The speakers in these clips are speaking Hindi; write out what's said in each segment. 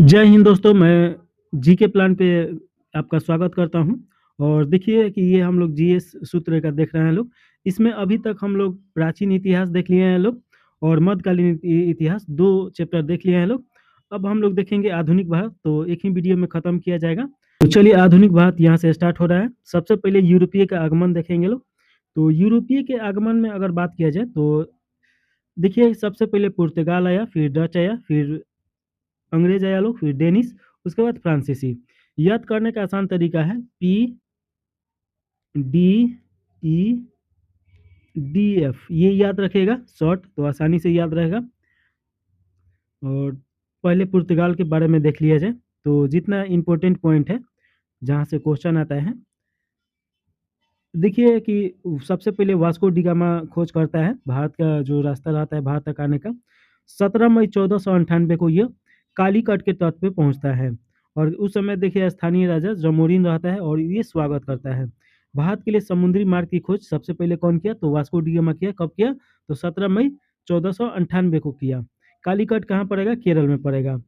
जय हिंद दोस्तों, मैं जीके प्लान पे आपका स्वागत करता हूँ। और देखिए कि ये हम लोग जीएस सूत्र का देख रहे हैं लोग। इसमें अभी तक हम लोग प्राचीन इतिहास देख लिए हैं लोग और मध्यकालीन इतिहास 2 चैप्टर देख लिए हैं लोग। अब हम लोग देखेंगे आधुनिक भारत, तो एक ही वीडियो में ख़त्म किया जाएगा। तो चलिए आधुनिक भारत यहाँ से स्टार्ट हो रहा है। सबसे पहले यूरोपीय का आगमन देखेंगे लोग। तो यूरोपीय के आगमन में अगर बात किया जाए तो देखिए सबसे पहले पुर्तगाल आया, फिर डच आया, फिर अंग्रेज आया लोग, फिर डेनिश, उसके बाद फ्रांसीसी। याद करने का आसान तरीका है P D E D F, ये याद रखेगा शॉर्ट, तो आसानी से याद रहेगा। और पहले पुर्तगाल के बारे में देख लिया जाए, तो जितना इम्पोर्टेंट पॉइंट है जहाँ से क्वेश्चन आता है, देखिए कि सबसे पहले वास्को डी गामा खोज करता है भारत का जो रास्ता रहता है भारत तक आने का। 17 मई 1498 को यह कालीकट के तट पे पहुंचता है। और उस समय देखिए स्थानीय राजा जमोरिन रहता है और ये स्वागत करता है। भारत के लिए समुद्री मार्ग की खोज सबसे पहले कौन किया? तो वास्को डी गामा किया। कब किया? तो 17 मई 1498 को किया। कालीकट कहाँ पड़ेगा? केरल में पड़ेगा।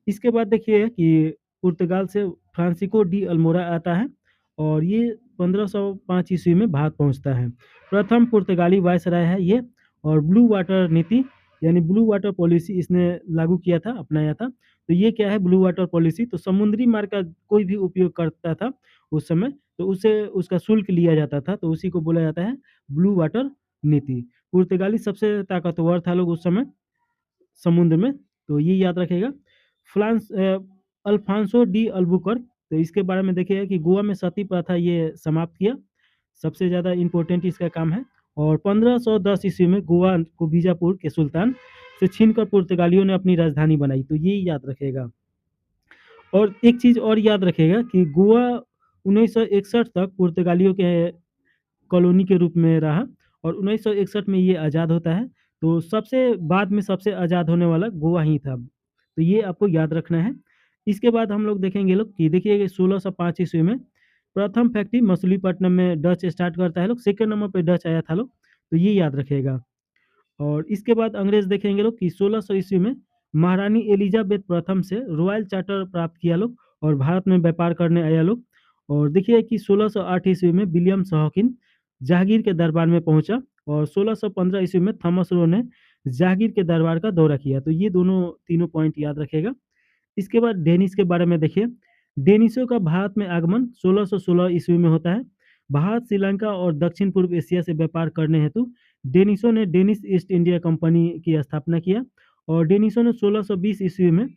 इसके बाद देखिए कि पुर्तगाल से फ्रांसिस्को डी अल्मोरा आता है और ये 1505 ईस्वी में भारत पहुंचता है। प्रथम पुर्तगाली वायसराय है ये। और ब्लू वाटर नीति यानी ब्लू वाटर पॉलिसी इसने लागू किया था, अपनाया था। तो ये क्या है ब्लू वाटर पॉलिसी? तो समुद्री मार्ग का कोई भी उपयोग करता था उस समय, तो उसे उसका शुल्क लिया जाता था, तो उसी को बोला जाता है ब्लू वाटर नीति। पुर्तगाली सबसे ताकतवर था लोग उस समय समुद्र में, तो ये याद रखेगा। फ्रांस अल्फांसो डी अल्बुकर्क, तो इसके बारे में देखिए कि गोवा में सती प्रथा ये समाप्त किया, सबसे ज़्यादा इम्पोर्टेंट इसका काम है। और 1510 ईस्वी में गोवा को बीजापुर के सुल्तान से छीनकर पुर्तगालियों ने अपनी राजधानी बनाई, तो ये याद रखेगा। और एक चीज़ और याद रखेगा कि गोवा 1961 तक पुर्तगालियों के कॉलोनी के रूप में रहा और 1961 में ये आज़ाद होता है। तो सबसे बाद में सबसे आज़ाद होने वाला गोवा ही था, तो ये आपको याद रखना है। इसके बाद हम लोग देखेंगे लोग कि देखिए 1605 ईस्वी में प्रथम फैक्ट्री मछलीपट्टनम में डच स्टार्ट करता है लोग, सेकंड नंबर पे डच आया था लोग, तो ये याद रखेगा। और इसके बाद अंग्रेज देखेंगे लोग कि 1600 ईस्वी में महारानी एलिजाबेथ प्रथम से रॉयल चार्टर प्राप्त किया लोग और भारत में व्यापार करने आया लोग। और देखिए कि 1608 ईस्वी में विलियम हॉकिन जहांगीर के दरबार में पहुंचा और 1615 ईस्वी में थॉमस रो ने जहांगीर के दरबार का दौरा किया, तो ये दोनों तीनों पॉइंट याद रखेगा। इसके बाद डेनिश के बारे में देखिए। डेनिशों का भारत में आगमन 1616 ईस्वी में होता है। भारत श्रीलंका और दक्षिण पूर्व एशिया से व्यापार करने हेतु डेनिशों ने डेनिश ईस्ट इंडिया कंपनी की स्थापना किया। और डेनिशों ने 1620 ईस्वी में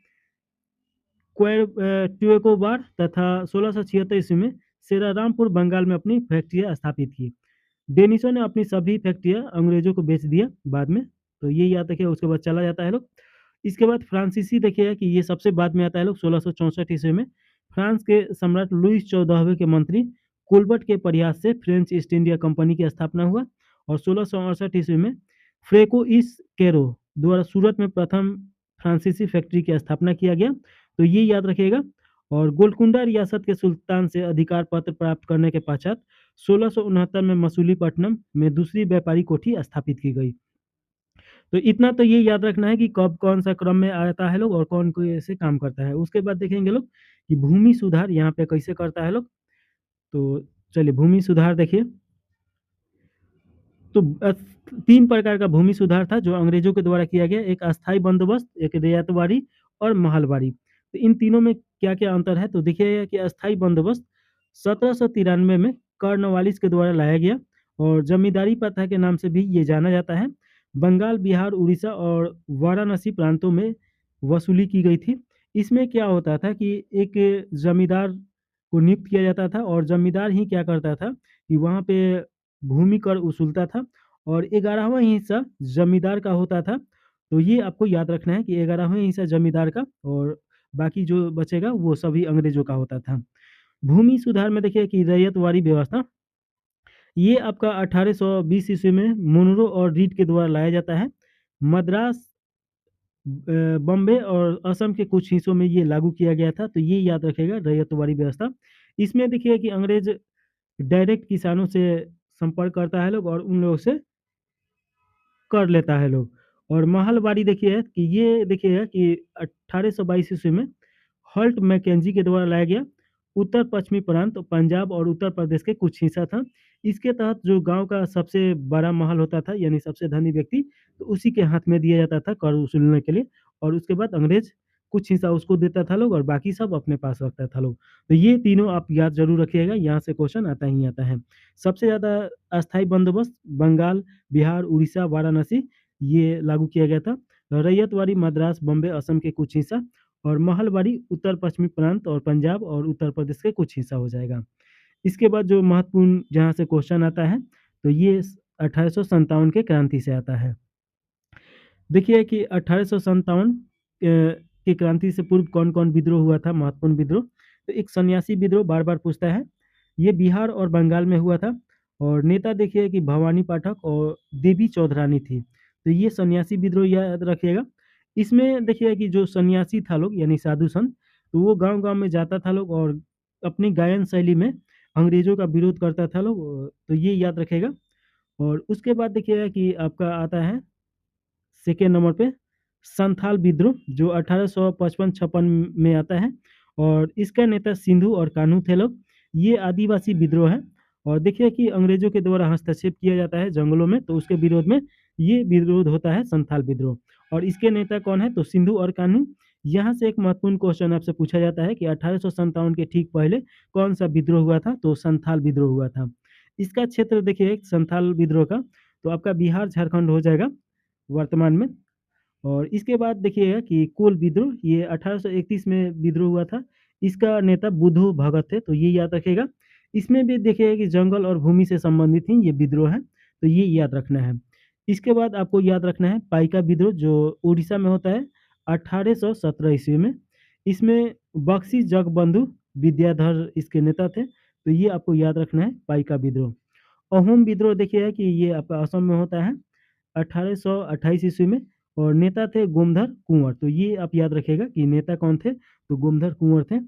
ट्यूकोबार तथा 1676 ईस्वी में सेरारामपुर बंगाल में अपनी फैक्ट्रियाँ स्थापित की। डेनिशों ने अपनी सभी फैक्ट्रियाँ अंग्रेजों को बेच दिया बाद में, तो ये याद रखिए। उसके बाद चला जाता है लोग। इसके बाद फ्रांसीसी देखिए कि ये सबसे बाद में आता है लोग 1664 ईस्वी में। फ्रांस के सम्राट लुईस 14वें के मंत्री कोलबर्ट के प्रयास से फ्रेंच ईस्ट इंडिया कंपनी की स्थापना हुआ। और 1668 ईस्वी में फ्रेको इस कैरो द्वारा सूरत में प्रथम फ्रांसीसी फैक्ट्री की स्थापना किया गया, तो ये याद रखिएगा। और गोलकुंडा रियासत के सुल्तान से अधिकार पत्र प्राप्त करने के पश्चात 1669 में मसूलीपट्टनम में दूसरी व्यापारी कोठी स्थापित की गई। तो इतना तो ये याद रखना है कि कब कौन सा क्रम में आता है लोग और कौन कोई ऐसे काम करता है। उसके बाद देखेंगे लोग कि भूमि सुधार यहाँ पे कैसे करता है लोग। तो चलिए भूमि सुधार देखिए। तो 3 प्रकार का भूमि सुधार था जो अंग्रेजों के द्वारा किया गया, एक अस्थाई बंदोबस्त, एक रियायतवारी और महलवारी। तो इन तीनों में क्या-क्या अंतर है? तो देखिए कि अस्थाई बंदोबस्त 1793 में कॉर्नवालिस के द्वारा लाया गया और जमींदारी प्रथा के नाम से भी ये जाना जाता है। बंगाल, बिहार, उड़ीसा और वाराणसी प्रांतों में वसूली की गई थी। इसमें क्या होता था कि एक जमींदार को नियुक्त किया जाता था और जमींदार ही क्या करता था कि वहाँ पे भूमि कर वसूलता था और 11वां हिस्सा जमींदार का होता था। तो ये आपको याद रखना है कि 11वां हिस्सा जमींदार का और बाकी जो बचेगा वो सभी अंग्रेजों का होता था। भूमि सुधार में देखिए कि रैयतवारी व्यवस्था, ये आपका 1820 ईस्वी में मुनरो और रीड के द्वारा लाया जाता है। मद्रास, बॉम्बे और असम के कुछ हिस्सों में ये लागू किया गया था, तो ये याद रखिएगा रैयतवारी व्यवस्था। इसमें देखिए कि अंग्रेज डायरेक्ट किसानों से संपर्क करता है लोग और उन लोगों से कर लेता है लोग। और महलवारी देखिए कि ये देखिए कि 1822 ईस्वी में हॉल्ट मैकेंजी के द्वारा लाया गया उत्तर पश्चिमी प्रांत पंजाब और उत्तर प्रदेश के कुछ हिस्सा था। इसके तहत जो गांव का सबसे बड़ा महल होता था यानी सबसे धनी व्यक्ति, तो उसी के हाथ में दिया जाता था कर वसूलने के लिए। और उसके बाद अंग्रेज कुछ हिस्सा उसको देता था लोग और बाकी सब अपने पास रखता था लोग। तो ये तीनों आप याद जरूर रखिएगा, यहाँ से क्वेश्चन आता ही आता है। सबसे ज़्यादा अस्थायी बंदोबस्त बंगाल, बिहार, उड़ीसा, वाराणसी ये लागू किया गया था। रैयतवाड़ी मद्रास, बॉम्बे, असम के कुछ हिस्सा, और महलबारी उत्तर पश्चिमी प्रांत और पंजाब और उत्तर प्रदेश के कुछ हिस्सा हो जाएगा। इसके बाद जो महत्वपूर्ण जहाँ से क्वेश्चन आता है, तो ये 1857 के क्रांति से आता है। देखिए कि 1857 की क्रांति से पूर्व कौन कौन विद्रोह हुआ था, महत्वपूर्ण विद्रोह। तो एक सन्यासी विद्रोह बार बार पूछता है, ये बिहार और बंगाल में हुआ था। और नेता देखिए कि भवानी पाठक और देवी चौधरानी थी। तो ये सन्यासी विद्रोह याद रखिएगा। इसमें देखिए कि जो सन्यासी था लोग यानी साधु संत, तो वो गांव गांव में जाता था लोग और अपनी गायन शैली में अंग्रेजों का विरोध करता था लोग। तो ये याद रखेगा। और उसके बाद देखिएगा कि आपका आता है सेकेंड नंबर पे संथाल विद्रोह, जो 1855-56 में आता है। और इसका नेता सिंधु और कान्हू थे लोग। ये आदिवासी विद्रोह है। और देखिए कि अंग्रेजों के द्वारा हस्तक्षेप किया जाता है जंगलों में, तो उसके विरोध में ये विरोध होता है संथाल विद्रोह। और इसके नेता कौन है, तो सिंधु और कान्हू। यहाँ से एक महत्वपूर्ण क्वेश्चन आपसे पूछा जाता है कि 1857 के ठीक पहले कौन सा विद्रोह हुआ था, तो संथाल विद्रोह हुआ था। इसका क्षेत्र देखिए संथाल विद्रोह का, तो आपका बिहार झारखंड हो जाएगा वर्तमान में। और इसके बाद देखिएगा कि कोल विद्रोह, ये 1831 में विद्रोह हुआ था। इसका नेता बुद्धू भगत थे, तो ये याद रखेगा। इसमें भी देखिएगा कि जंगल और भूमि से संबंधित ही ये विद्रोह है, तो ये याद रखना है। इसके बाद आपको याद रखना है पाइका विद्रोह, जो उड़ीसा में होता है 1817 ईस्वी में। इसमें बख्शी जगबंधु विद्याधर इसके नेता थे, तो ये आपको याद रखना है पाइका विद्रोह। अहोम विद्रोह देखिए कि ये आपका असम में होता है 1828 ईस्वी में। और नेता थे गोमधर कुंवर, तो ये आप याद रखिएगा कि नेता कौन थे, तो गोमधर कुंवर थे।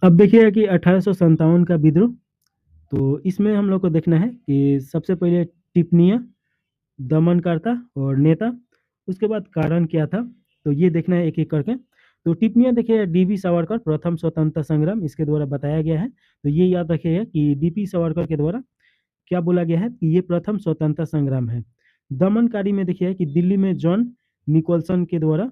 अब देखिएगा कि 1857 का विद्रोह, तो इसमें हम लोग को देखना है कि सबसे पहले टिप्पणियाँ, दमनकर्ता और नेता, उसके बाद कारण क्या था, तो ये देखना है एक एक करके। तो टिप्पणियाँ देखिए डीवी सावरकर प्रथम स्वतंत्रता संग्राम, इसके द्वारा बताया गया है। तो ये याद रखिएगा कि डीपी सावरकर के द्वारा क्या बोला गया है कि ये प्रथम स्वतंत्रता संग्राम है। दमनकारी में देखिए कि दिल्ली में जॉन निकोलसन के द्वारा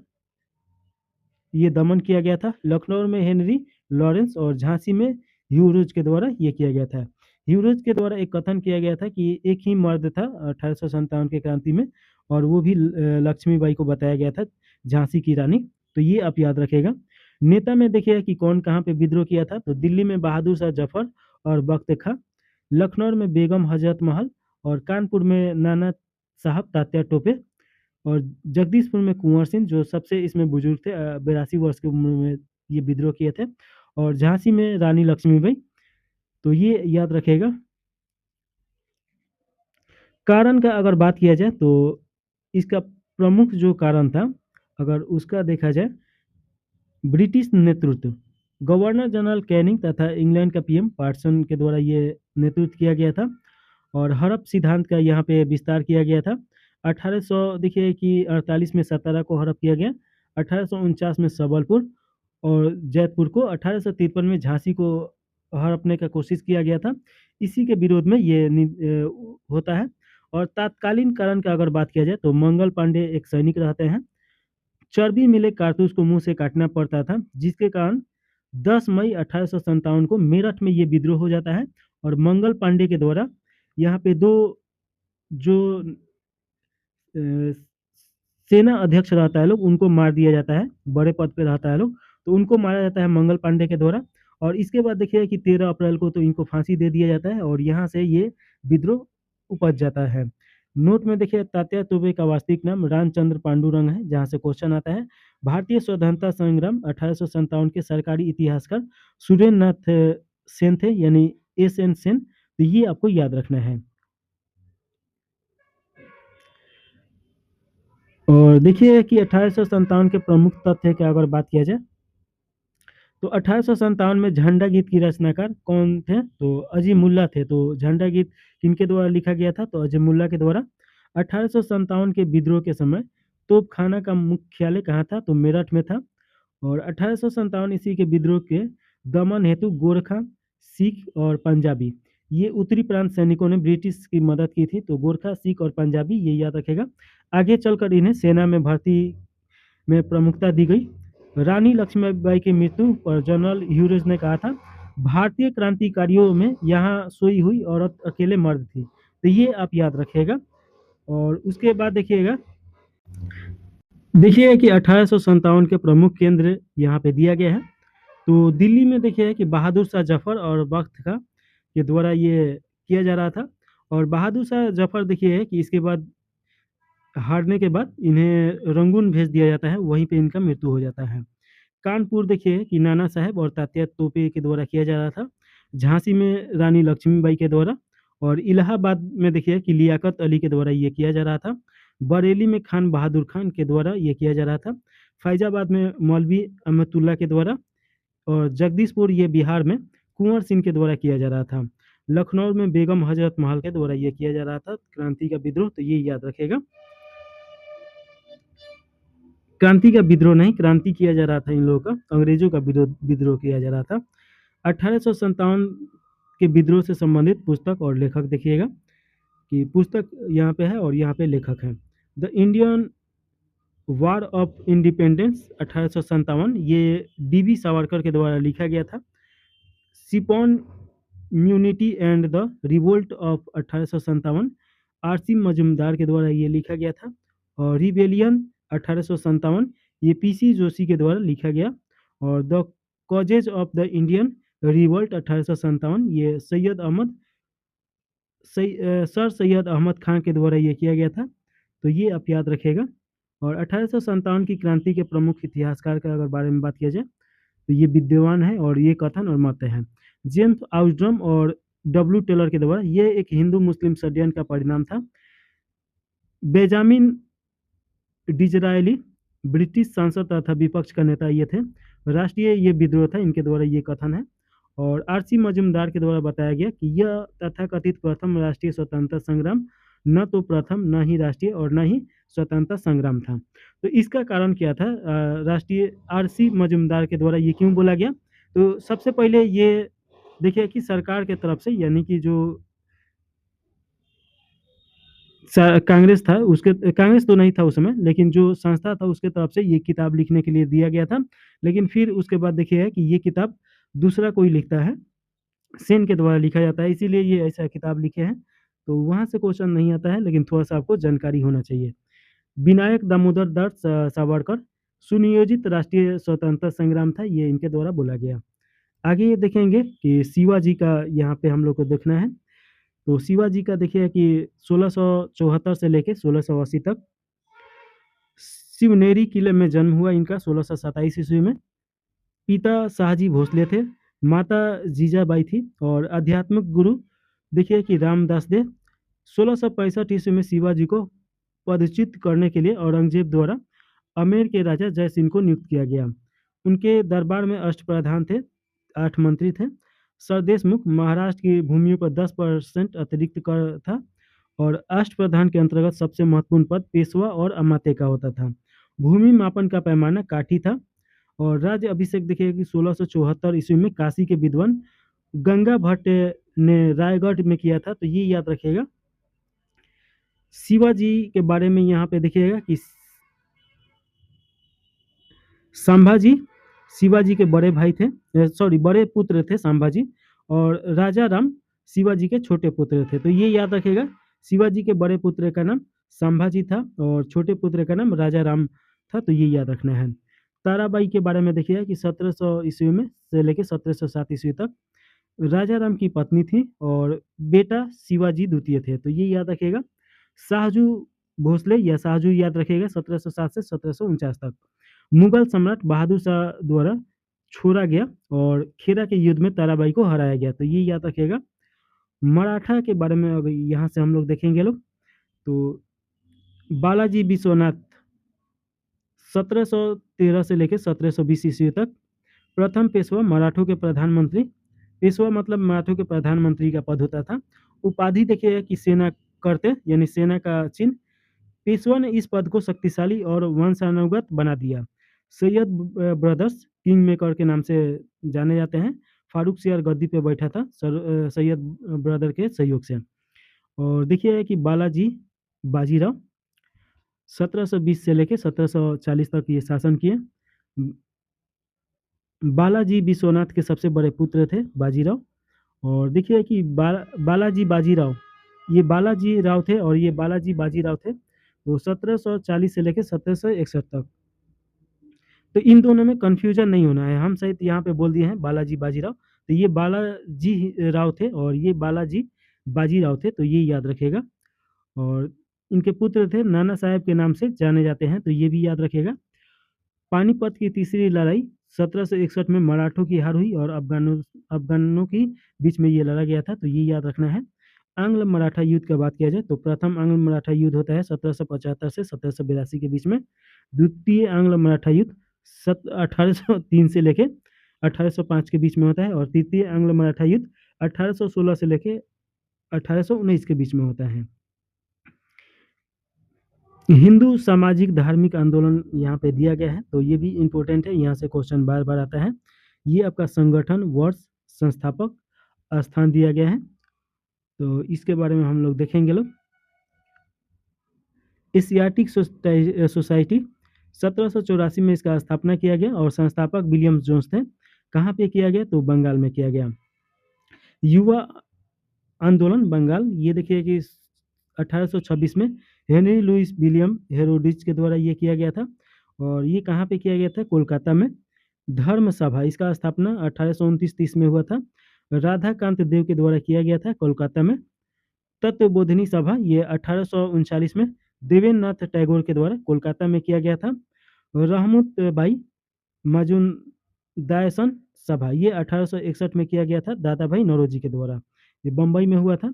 ये दमन किया गया था। लखनऊ में हेनरी लॉरेंस और झांसी में ह्यूरोज के द्वारा ये किया गया था। ह्यूरोज के द्वारा एक कथन किया गया था कि एक ही मर्द था 1857 के क्रांति में, और वो भी लक्ष्मीबाई को बताया गया था, झांसी की रानी। तो ये आप याद रखेगा। नेता में देखिए कि कौन कहाँ पे विद्रोह किया था, तो दिल्ली में बहादुर शाह जफर और बख्त खां, लखनऊ में बेगम हजरत महल, और कानपुर में नाना साहब तात्या टोपे, और जगदीशपुर में कुंवर सिंह जो सबसे इसमें बुजुर्ग थे, 82 वर्ष की उम्र में ये विद्रोह किए थे। और झांसी में रानी लक्ष्मीबाई, तो ये याद रखेगा। कारण का अगर बात किया जाए तो इसका प्रमुख जो कारण था, अगर उसका देखा जाए, ब्रिटिश नेतृत्व, गवर्नर जनरल कैनिंग तथा इंग्लैंड का पीएम पाटसन के द्वारा ये नेतृत्व किया गया था। और हड़प सिद्धांत का यहाँ पे विस्तार किया गया था। 1800 देखिए कि 48 में सतारा को हड़प किया गया, 1849 में सबलपुर और जैतपुर को, 1853 में झांसी को हड़पने का कोशिश किया गया था। इसी के विरोध में ये होता है। और तात्कालीन कारण का अगर बात किया जाए तो मंगल पांडे एक सैनिक रहते हैं, चर्बी मिले कारतूस को मुंह से काटना पड़ता था, जिसके कारण 10 मई 1857 को मेरठ में ये विद्रोह हो जाता है। और मंगल पांडे के द्वारा यहाँ पे दो जो सेना अध्यक्ष रहता है लोग, उनको मार दिया जाता है, बड़े पद पे रहता है लोग, तो उनको मारा जाता है मंगल पांडे के द्वारा। और इसके बाद देखिए कि 13 अप्रैल को तो इनको फांसी दे दिया जाता है, और यहाँ से ये विद्रोह उपज जाता है। नोट में देखिए तात्या तोपे का वास्तविक नाम रामचंद्र पांडुरंग है, जहाँ से क्वेश्चन आता है। भारतीय स्वतंत्रता संग्राम 1857 के सरकारी इतिहासकार सुरेंद्र नाथ सेन थे, यानी SN सेन, तो ये आपको याद रखना है। और देखिए कि 1857 के प्रमुख तथ्य की अगर बात किया जाए, तो 1857 में झंडा गीत की रचनाकार कौन थे, तो अजीमुल्ला थे। तो झंडा गीत किनके द्वारा लिखा गया था, तो अजीमुल्ला के द्वारा। 1857 के विद्रोह के समय तोपखाना का मुख्यालय कहाँ था? तो मेरठ में था। और 1857 ईस्वी के विद्रोह के दमन हेतु गोरखा, सिख और पंजाबी, ये उत्तरी प्रांत सैनिकों ने ब्रिटिश की मदद की थी। तो गोरखा, सिख और पंजाबी, ये याद रखेगा। आगे चलकर इन्हें सेना में भर्ती में प्रमुखता दी गई। रानी लक्ष्मीबाई की मृत्यु पर जनरल ह्यूरेज ने कहा था, भारतीय क्रांतिकारियों में यहाँ सोई हुई औरत अकेले मर्द थी। तो ये आप याद रखिएगा। और उसके बाद देखिए कि 1857 के प्रमुख केंद्र यहाँ पे दिया गया है। तो दिल्ली में देखिए कि बहादुर शाह जफर और बख्त खां के द्वारा ये किया जा रहा था। और बहादुर शाह जफर देखिए कि इसके बाद हारने के बाद इन्हें रंगून भेज दिया जाता है, वहीं पे इनका मृत्यु हो जाता है। कानपुर देखिए कि नाना साहेब और तात्या तोपे के द्वारा किया जा रहा था। झांसी में रानी लक्ष्मीबाई के द्वारा। और इलाहाबाद में देखिए कि लियाकत अली के द्वारा ये किया जा रहा था। बरेली में खान बहादुर खान के द्वारा ये किया जा रहा था। फैजाबाद में मौलवी अहमदुल्ला के द्वारा। और जगदीशपुर ये बिहार में कुंवर सिंह के द्वारा किया जा रहा था। लखनऊ में बेगम हजरत महल के द्वारा ये किया जा रहा था क्रांति का विद्रोह। तो ये याद रखेगा। क्रांति का विद्रोह नहीं, क्रांति किया जा रहा था इन लोगों का, अंग्रेजों का विद्रोह किया जा रहा था। 1857 के विद्रोह से संबंधित पुस्तक और लेखक देखिएगा कि पुस्तक यहाँ पे है और यहाँ पे लेखक है। The Indian war of independence 1857, ये डीबी सावरकर के द्वारा लिखा गया था। Sepoy mutiny and the revolt of 1857, RC Majumdar के द्वारा ये लिखा गया था। और रिबेलियन 1857, ये पीसी जोशी के द्वारा लिखा गया। और the causes of the Indian revolt 1857, ये सर सैयद अहमद खान के द्वारा ये किया गया था। तो ये आप याद रखेगा। और 1857 की क्रांति के प्रमुख इतिहासकार का अगर बारे में बात किया जाए तो ये विद्यमान है और ये कथन और मत है। जेम्स आउसड्रम और डब्ल्यू टेलर के द्वारा, ये एक हिंदू मुस्लिम षड्यंत्र का परिणाम था। बेंजामिन डिजरायली ब्रिटिश सांसद तथा विपक्ष का नेता ये थे। राष्ट्रीय ये विद्रोह था, इनके द्वारा ये कथन है। और आरसी मजुमदार के द्वारा बताया गया कि यह तथाकथित प्रथम राष्ट्रीय स्वतंत्रता संग्राम न तो प्रथम, न ही राष्ट्रीय और न ही स्वतंत्रता संग्राम था। तो इसका कारण क्या था? राष्ट्रीय आरसी मजुमदार के द्वारा ये क्यों बोला गया? तो सबसे पहले ये देखिए कि सरकार के तरफ से, यानी कि जो कांग्रेस था, उसके कांग्रेस तो नहीं था उस समय, लेकिन जो संस्था था उसके तरफ से ये किताब लिखने के लिए दिया गया था। लेकिन फिर उसके बाद देखिए कि ये किताब दूसरा कोई लिखता है, सेन के द्वारा लिखा जाता है, इसीलिए ये ऐसा किताब लिखे हैं। तो वहाँ से क्वेश्चन नहीं आता है, लेकिन थोड़ा सा आपको जानकारी होना चाहिए। विनायक दामोदर दास सावरकर, सुनियोजित राष्ट्रीय स्वतंत्रता संग्राम था, ये इनके द्वारा बोला गया। आगे ये देखेंगे कि शिवाजी का यहाँ पे हम लोग को देखना है। तो शिवाजी का देखिए कि 1674 से लेके 1680 तक शिवनेरी किले में जन्म हुआ इनका 1627 ईस्वी में। पिता शाहजी भोसले थे, माता जीजाबाई थी। और आध्यात्मिक गुरु देखिए कि रामदास दे। 1665 ईस्वी में शिवाजी को पदच्युत करने के लिए औरंगजेब द्वारा अमेर के राजा जय सिंह को नियुक्त किया गया। उनके दरबार में अष्टप्रधान थे, 8 मंत्री थे। सरदेशमुख महाराष्ट्र की भूमियों पर 10% अतिरिक्त कर था। और अष्टप्रधान के अंतर्गत सबसे महत्वपूर्ण पद पेशवा और अमात्य का होता था। भूमि मापन का पैमाना काठी था। और राज्य अभिषेक देखिए कि 1674 ईस्वी में काशी के विद्वान गंगा भट्ट ने रायगढ़ में किया था। तो ये याद रखिएगा। शिवाजी के बारे में यहाँ पे देखिएगा कि संभाजी शिवाजी के बड़े भाई थे, बड़े पुत्र थे संभाजी। और राजा राम शिवाजी के छोटे पुत्र थे। तो ये याद रखेगा, शिवाजी के बड़े पुत्र का नाम संभाजी था और छोटे पुत्र का नाम राजा राम था। तो ये याद रखना है। ताराबाई के बारे में देखिए कि 1700 ईस्वी में से लेकर 1707 ईस्वी तक राजा राम की पत्नी थी और बेटा शिवाजी द्वितीय थे। तो ये याद रखेगा। शाहजू भोसले या शाहजू याद रखेगा 1707 से 1749 तक मुगल सम्राट बहादुर शाह द्वारा छोड़ा गया और खेरा के युद्ध में ताराबाई को हराया गया। तो ये याद रखेगा। मराठा के बारे में अगर यहाँ से हम लोग देखेंगे लोग, तो बालाजी विश्वनाथ 1713 से लेकर 1720 ईस्वी तक प्रथम पेशवा, मराठों के प्रधानमंत्री। पेशवा मतलब मराठों के प्रधानमंत्री का पद होता था। उपाधि देखिए कि सेना करते, यानी सेना का चिन्ह पेशवा ने इस पद को शक्तिशाली और वंशानुगत बना दिया। सैयद ब्रदर्स किंग मेकर के नाम से जाने जाते हैं। फारूक सियार गद्दी पे बैठा था सैयद ब्रदर के सहयोग से। और देखिए कि बालाजी बाजीराव 1720 से लेके 1740 तक ये शासन किए। बालाजी विश्वनाथ के सबसे बड़े पुत्र थे बाजीराव। और देखिए कि बालाजी बाजीराव, ये बालाजी राव थे और ये बालाजी बाजीराव थे। तो 1740 से लेकर 1761 तक। तो इन दोनों में कंफ्यूजन नहीं होना है। हम शायद यहाँ पे बोल दिए हैं बालाजी बाजीराव, तो ये बालाजी राव थे और ये बालाजी बाजीराव थे, तो ये याद रखिएगा। और इनके पुत्र थे नाना साहेब के नाम से जाने जाते हैं, तो ये भी याद रखिएगा। पानीपत की तीसरी लड़ाई 1761 में मराठों की हार हुई और अफगानों की बीच में ये लड़ा गया था, तो ये याद रखना है। आंग्ल मराठा युद्ध की बात किया जाए तो प्रथम आंग्ल मराठा युद्ध होता है 1775 से 1782 के बीच में। द्वितीय आंग्ल मराठा युद्ध 1803 से लेके 1805 के बीच में होता है। और तृतीय आंग्ल मराठा युद्ध 1816 से लेके 1819 के बीच में होता है। हिंदू सामाजिक धार्मिक आंदोलन यहाँ पे दिया गया है, तो ये भी इम्पोर्टेंट है, यहाँ से क्वेश्चन बार बार आता है। ये आपका संगठन, वर्ष, संस्थापक, स्थान दिया गया है, तो इसके बारे में हम लोग देखेंगे। लोग एशियाटिक सोसाइटी 1784 में इसका स्थापना किया गया और संस्थापक विलियम जोन्स थे। कहाँ पे किया गया? तो बंगाल में किया गया। युवा आंदोलन बंगाल, ये देखिए कि 1826 में हेनरी लुइस विलियम हेरोडिच के द्वारा ये किया गया था। और ये कहाँ पे किया गया था? कोलकाता में। धर्म सभा, इसका स्थापना 1829-30 में हुआ था। राधाकांत देव के द्वारा किया गया था कोलकाता में। तत्वबोधिनी सभा, ये 1839 में देवेंद्रनाथ टैगोर के द्वारा कोलकाता में किया गया था। रहमत बाई माजुनदायसन सभा, ये 1861 में किया गया था दादा भाई नौरोजी के द्वारा, ये बम्बई में हुआ था।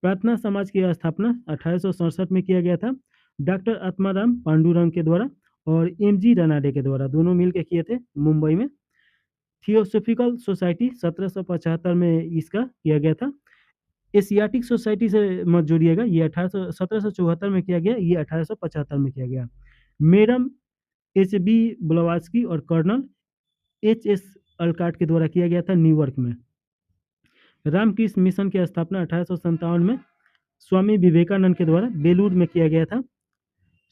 प्रार्थना समाज की स्थापना 1867 में किया गया था डॉक्टर आत्माराम पांडुरंग के द्वारा और एमजी रनाडे के द्वारा, दोनों मिलकर किए थे मुंबई में। थियोसोफिकल सोसाइटी 1775 में इसका किया गया था। एशियाटिक सोसाइटी से मत जोड़िएगा, ये 1774 में किया गया, ये 1875 में किया गया। मेडम HB ब्लवास्की और कर्नल HS अलकाट के द्वारा किया गया था न्यूयॉर्क में। रामकृष्ण मिशन की स्थापना 1857 में स्वामी विवेकानंद के द्वारा बेलूर में किया गया था।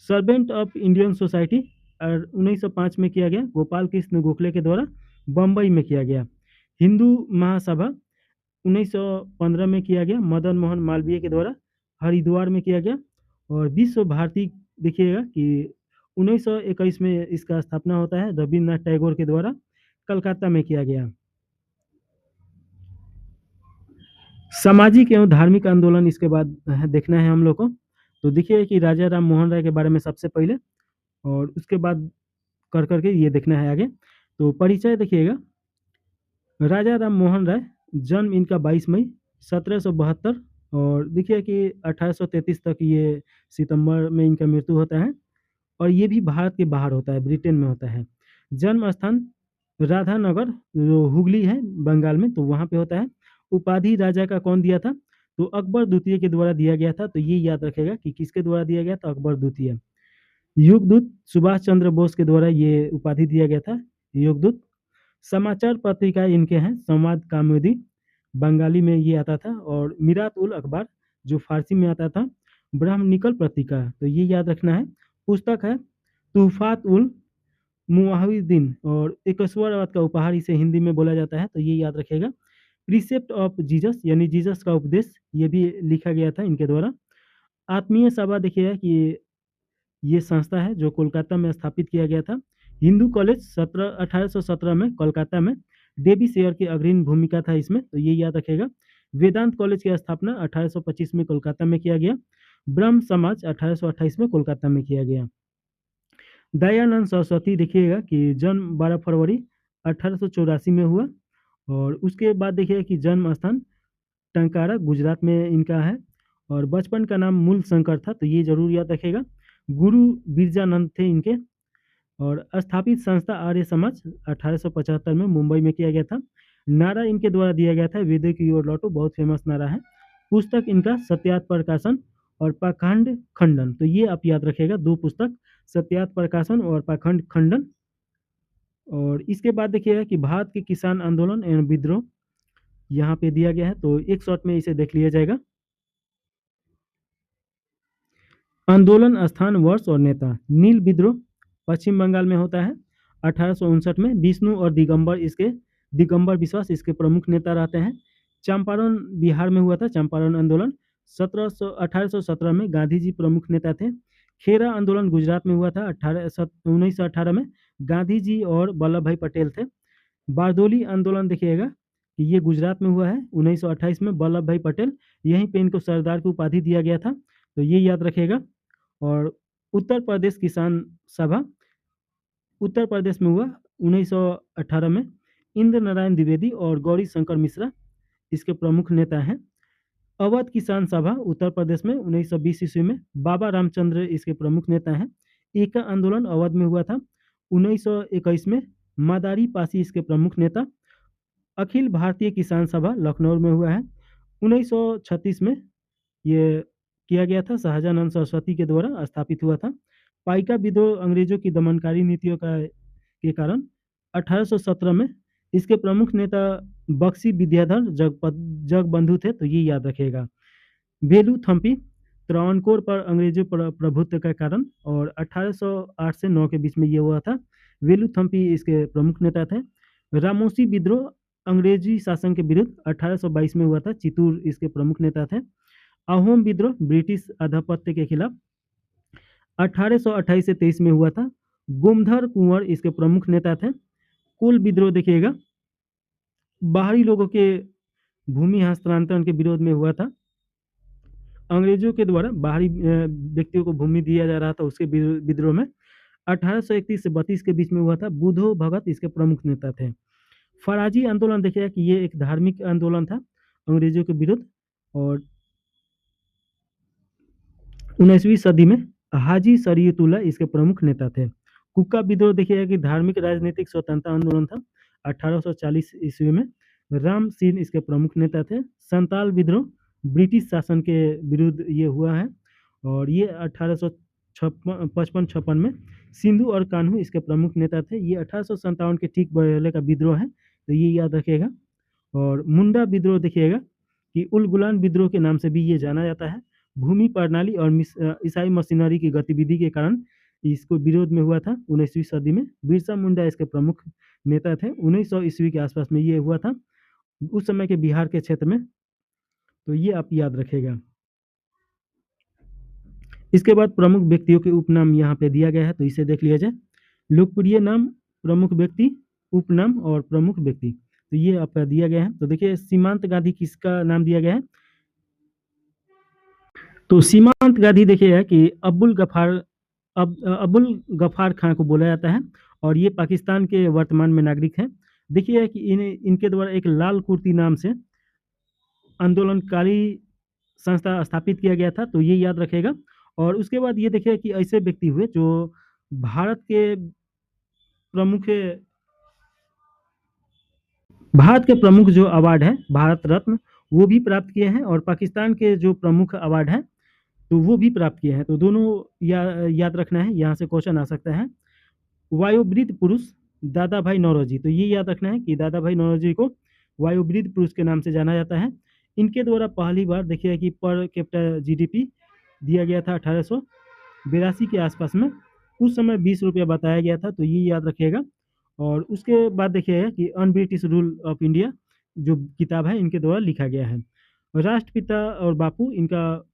सर्वेंट ऑफ इंडियन सोसाइटी 1905 में किया गया, गोपाल कृष्ण गोखले के द्वारा बम्बई में किया गया। हिंदू महासभा 1915 में किया गया, मदन मोहन मालवीय के द्वारा हरिद्वार में किया गया। और विश्व भारती देखिएगा कि 1921 में इसका स्थापना होता है रविन्द्रनाथ टैगोर के द्वारा, कलकत्ता में किया गया। सामाजिक एवं धार्मिक आंदोलन इसके बाद देखना है हम लोग को, तो देखिए कि राजा राम मोहन राय के बारे में सबसे पहले और उसके बाद कर करके ये देखना है आगे। तो परिचय देखिएगा, राजा राम मोहन राय, जन्म इनका 22 मई 1772 और देखिए कि 1833 तक ये सितंबर में इनका मृत्यु होता है। और ये भी भारत के बाहर होता है, ब्रिटेन में होता है। जन्म स्थान राधानगर जो हुगली है बंगाल में, तो वहाँ पे होता है। उपाधि राजा का कौन दिया था? तो अकबर द्वितीय के द्वारा दिया गया था, तो ये याद रखेगा कि किसके द्वारा दिया गया था? अकबर द्वितीय। युगदूत सुभाष चंद्र बोस के द्वारा ये उपाधि दिया गया था, युगदूत। समाचार पत्रिका इनके हैं संवाद कामोदी, बंगाली में ये आता था। और मिरात उल अखबार जो फारसी में आता था। ब्रह्मनिकल पत्रिका, तो ये याद रखना है। पुस्तक है तूफात उल मुआहिदीन और 21वां का उपहार इसे हिंदी में बोला जाता है, तो ये याद रखेगा। प्रीसेप्ट ऑफ जीसस यानी जीसस का उपदेश, ये भी लिखा गया था इनके द्वारा। आत्मीय सभा देखिएगा कि ये संस्था है जो कोलकाता में स्थापित किया गया था। हिंदू कॉलेज 1817 में कोलकाता में, डेवी शेयर की अग्रणी भूमिका था इसमें, तो ये याद रखेगा। वेदांत कॉलेज की स्थापना 1825 में कोलकाता में किया गया। ब्रह्म समाज 1828 में कोलकाता में किया गया। दयानंद सरस्वती देखिएगा कि जन्म 12 फरवरी 1884 में हुआ। और उसके बाद देखिएगा कि जन्म स्थान टंकारा गुजरात में इनका है। और बचपन का नाम मूल शंकर था, तो ये जरूर याद रखेगा। गुरु बिरजानंद थे इनके। और स्थापित संस्था आर्य समाज 1875 में मुंबई में किया गया था। नारा इनके द्वारा दिया गया था वेदों की ओर लौटो, बहुत फेमस नारा है। पुस्तक इनका सत्यार्थ प्रकाशन और पाखंड खंडन। तो ये आप याद रखिएगा, 2 पुस्तक, सत्यार्थ प्रकाशन और पाखंड खंडन। और इसके बाद देखिएगा कि भारत के किसान आंदोलन एवं विद्रोह यहाँ पे दिया गया है, तो एक शॉट में इसे देख लिया जाएगा। आंदोलन, स्थान, वर्ष और नेता। नील विद्रोह पश्चिम बंगाल में होता है 1859 में। विष्णु और दिगंबर विश्वास इसके प्रमुख नेता रहते हैं। चंपारण बिहार में हुआ था, चंपारण आंदोलन 1817 में। गांधी जी प्रमुख नेता थे। खेरा आंदोलन गुजरात में हुआ था 1918 में। गांधी जी और वल्लभ भाई पटेल थे। बारदोली आंदोलन देखिएगा कि ये गुजरात में हुआ है 1928 में। वल्लभ भाई पटेल, यहीं पे इनको सरदार की उपाधि दिया गया था, तो ये याद रखिएगा। और उत्तर प्रदेश किसान सभा उत्तर प्रदेश में हुआ 1918 में। इंद्र नारायण द्विवेदी और गौरी शंकर मिश्रा इसके प्रमुख नेता हैं। अवध किसान सभा उत्तर प्रदेश में 1920 ईस्वी में। बाबा रामचंद्र इसके प्रमुख नेता हैं। एका आंदोलन अवध में हुआ था 1921 में। मादारी पासी इसके प्रमुख नेता। अखिल भारतीय किसान सभा लखनऊ में हुआ है 1936 में। ये किया गया था, शाहजहान सरस्वती के द्वारा स्थापित हुआ था। पाइका विद्रोह अंग्रेजों की दमनकारी नीतियों के कारण 1817 में। इसके प्रमुख नेता बक्सी विद्याधर जगबंधु थे, तो ये याद रखिएगा। वेलू थम्पी त्रावणकोर पर अंग्रेजों पर प्रभुत्व के कारण, और 1808 से 9 के बीच में ये हुआ था। वेलू थम्पी इसके प्रमुख नेता थे। रामोसी विद्रोह अंग्रेजी शासन के विरुद्ध 1822 में हुआ था। चित्तूर इसके प्रमुख नेता थे। अहोम विद्रोह ब्रिटिश आधिपत्य के खिलाफ 1828 से 23 में हुआ था। गोमधर कुंवर इसके प्रमुख नेता थे। कोल विद्रोह देखिएगा बाहरी लोगों के भूमि हस्तांतरण के विरोध में हुआ था। अंग्रेजों के द्वारा बाहरी व्यक्तियों को भूमि दिया जा रहा था, उसके विद्रोह में 1831 से 32 के बीच में हुआ था। बुधो भगत इसके प्रमुख नेता थे। फराजी आंदोलन देखिएगा कि ये एक धार्मिक आंदोलन था अंग्रेजों के विरुद्ध, और 19वीं सदी में हाजी शरीयतुल्लाह इसके प्रमुख नेता थे। कुक्का विद्रोह देखिएगा कि धार्मिक राजनीतिक स्वतंत्रता आंदोलन था 1840 ईस्वी में। राम सिंह इसके प्रमुख नेता थे। संताल विद्रोह ब्रिटिश शासन के विरुद्ध ये हुआ है, और ये 1855 में। सिंधु और कान्हू इसके प्रमुख नेता थे। ये 1857 के ठीक पहले का विद्रोह है, तो ये याद रखिएगा। और मुंडा विद्रोह देखिएगा कि उल गुलान विद्रोह के नाम से भी ये जाना जाता है। भूमि प्रणाली और ईसाई मशीनरी की गतिविधि के कारण इसको विरोध में हुआ था 19वीं सदी में। बिरसा मुंडा इसके प्रमुख नेता थे। 1900 ईस्वी के आसपास में ये हुआ था, उस समय के बिहार के क्षेत्र में, तो ये आप याद रखेगा। इसके बाद प्रमुख व्यक्तियों के उपनाम यहाँ पे दिया गया है, तो इसे देख लिया जाए। लोकप्रिय नाम, प्रमुख व्यक्ति, उपनाम और प्रमुख व्यक्ति, तो ये आपका दिया गया है। तो देखिए सीमांत गांधी किसका नाम दिया गया है, तो सीमांत गांधी देखिए कि अब्दुल गफार खां को बोला जाता है, और ये पाकिस्तान के वर्तमान में नागरिक हैं। देखिए कि इनके द्वारा एक लाल कुर्ती नाम से आंदोलनकारी संस्था स्थापित किया गया था, तो ये याद रखेगा। और उसके बाद ये देखिए कि ऐसे व्यक्ति हुए जो भारत के प्रमुख जो अवार्ड है भारत रत्न, वो भी प्राप्त किए हैं, और पाकिस्तान के जो प्रमुख अवार्ड हैं तो वो भी प्राप्त किए हैं। तो दोनों याद रखना है, यहाँ से क्वेश्चन आ सकता है। वायुवृद्ध पुरुष दादा भाई नौरोजी, तो ये याद रखना है कि दादा भाई नौरोजी को वायुवृद्ध पुरुष के नाम से जाना जाता है। इनके द्वारा पहली बार देखिए कि पर कैपिटा जीडीपी दिया गया था 1882 के आसपास में। उस समय 20 रुपया बताया गया था, तो ये याद रखिएगा। और उसके बाद देखिएगा कि un British rule of India जो किताब है इनके द्वारा लिखा गया है। राष्ट्रपिता और बापू, इनका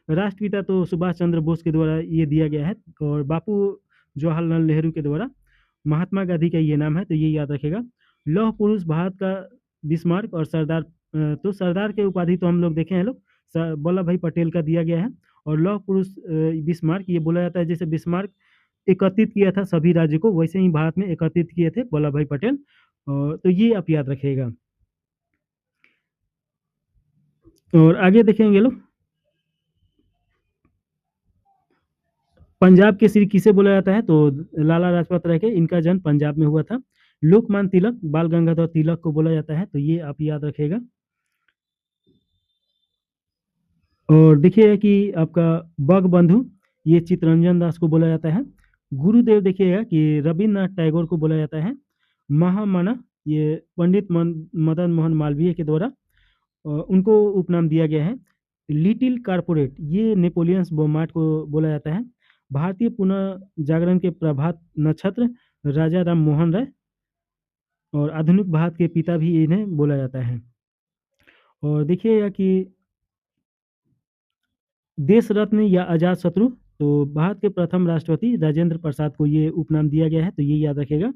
राष्ट्रपिता तो सुभाष चंद्र बोस के द्वारा ये दिया गया है, और बापू जवाहरलाल नेहरू के द्वारा महात्मा गांधी का ये नाम है, तो ये याद रखेगा। लौह पुरुष भारत का बिस्मार्क और सरदार, तो सरदार के उपाधि तो हम लोग देखे हैं लोग, वल्लभ भाई पटेल का दिया गया है। और लौह पुरुष बिस्मार्क ये बोला जाता है, जैसे बिस्मार्क एकत्रित किया था सभी राज्यों को, वैसे ही भारत में एकत्रित किए थे वल्लभ भाई पटेल, तो ये आप याद रखिएगा। और आगे देखेंगे लोग, पंजाब के श्री किसे बोला जाता है, तो लाला लाजपत राय के, इनका जन्म पंजाब में हुआ था। लोकमान्य तिलक बाल गंगाधर तिलक को बोला जाता है, तो ये आप याद रखिएगा। और देखिए कि आपका बंगबंधु ये चित्तरंजन दास को बोला जाता है। गुरुदेव देखिएगा कि रविन्द्रनाथ टैगोर को बोला जाता है। महामना ये पंडित मदन मोहन मालवीय के द्वारा उनको उपनाम दिया गया है। लिटिल कारपोरेट ये नेपोलियन बोमार्ट को बोला जाता है। भारतीय पुनः जागरण के प्रभात नक्षत्र राजा राम मोहन राय और आधुनिक भारत के पिता भी इन्हें बोला जाता है। और देखिएगा कि देश रत्न या अजात शत्रु तो भारत के प्रथम राष्ट्रपति राजेंद्र प्रसाद को ये उपनाम दिया गया है, तो ये याद रखिएगा।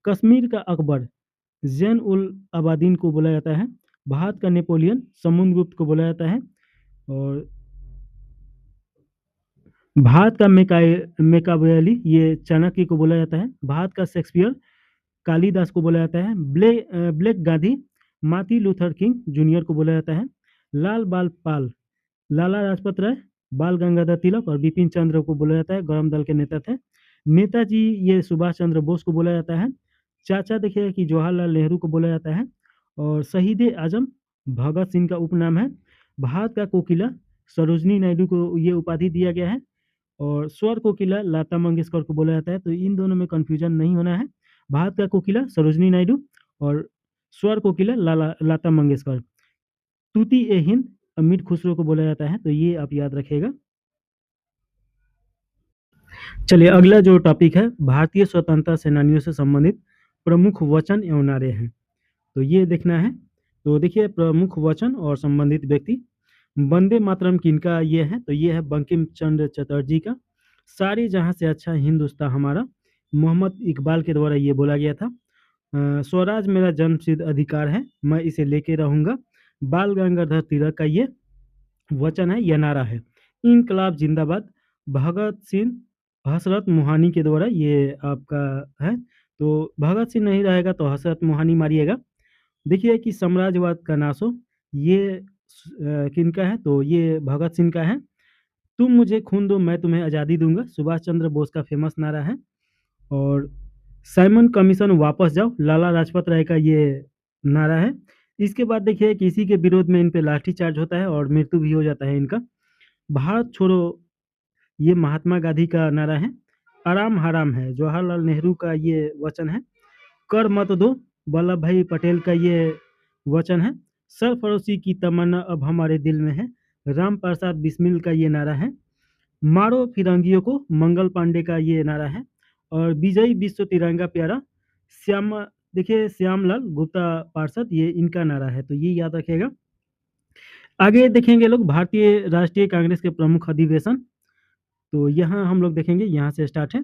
कश्मीर का अकबर जैन उल अबादीन को बोला जाता है। भारत का नेपोलियन समुद्रगुप्त को बोला जाता है। और भारत का मेकाबयली ये चाणक्य को बोला जाता है। भारत का शेक्सपियर कालिदास को बोला जाता है। Black Gandhi Martin Luther king junior को बोला जाता है। लाल बाल पाल लाला लाजपत राय बाल गंगाधर तिलक और बिपिन चंद्र को बोला जाता है, गरम दल के नेता थे। नेताजी ये सुभाष चंद्र बोस को बोला जाता है। चाचा देखिए कि जवाहरलाल नेहरू को बोला जाता है। और शहीद आजम भगत सिंह का उपनाम है। भारत का कोकिला सरोजनी नायडू को ये उपाधि दिया गया है। और स्वर कोकिला लता मंगेशकर को बोला जाता है, तो इन दोनों में कंफ्यूजन नहीं होना है। भारत का कोकिला सरोजनी नायडू और स्वर कोकिला लता मंगेशकर। तूती ए हिंद अमीर खुसरो को बोला जाता है, तो ये आप याद रखिएगा। चलिए अगला जो टॉपिक है भारतीय स्वतंत्रता सेनानियों से संबंधित प्रमुख वचन एवं नारे हैं, तो ये देखना है। तो देखिए प्रमुख वचन और संबंधित व्यक्ति वंदे मातरम किनका ये है, तो ये है बंकिम चंद्र चटर्जी का। सारे जहां से अच्छा हिंदुस्तान हमारा मोहम्मद इकबाल के द्वारा ये बोला गया था। स्वराज मेरा जन्मसिद्ध अधिकार है, मैं इसे लेके रहूंगा, बाल गंगाधर तिलक का ये वचन है, यह नारा है। इनकलाब जिंदाबाद भगत सिंह हसरत मोहानी के द्वारा ये आपका है। तो भगत सिंह नहीं रहेगा तो हसरत मोहानी मारिएगा। देखिए कि साम्राज्यवाद का नाशो ये किनका है, तो ये भगत सिंह का है। तुम मुझे खून दो मैं तुम्हें आज़ादी दूंगा, सुभाष चंद्र बोस का फेमस नारा है। और साइमन कमीशन वापस जाओ लाला लाजपत राय का ये नारा है। इसके बाद देखिए कि इसी के विरोध में इन पे लाठीचार्ज होता है और मृत्यु भी हो जाता है इनका। भारत छोड़ो ये महात्मा गांधी का नारा है। आराम हराम है जवाहरलाल नेहरू का ये वचन है। कर मत दो वल्लभ भाई पटेल का ये वचन है। सरफरोशी की तमन्ना अब हमारे दिल में है, राम प्रसाद बिस्मिल का ये नारा है। मारो फिरंगियों को मंगल पांडे का ये नारा है। और विजयी विश्व तिरंगा प्यारा श्याम देखिए श्यामलाल गुप्ता पार्षद ये इनका नारा है, तो ये याद रखिएगा। आगे देखेंगे लोग भारतीय राष्ट्रीय कांग्रेस के प्रमुख अधिवेशन, तो यहाँ हम लोग देखेंगे यहाँ से स्टार्ट है।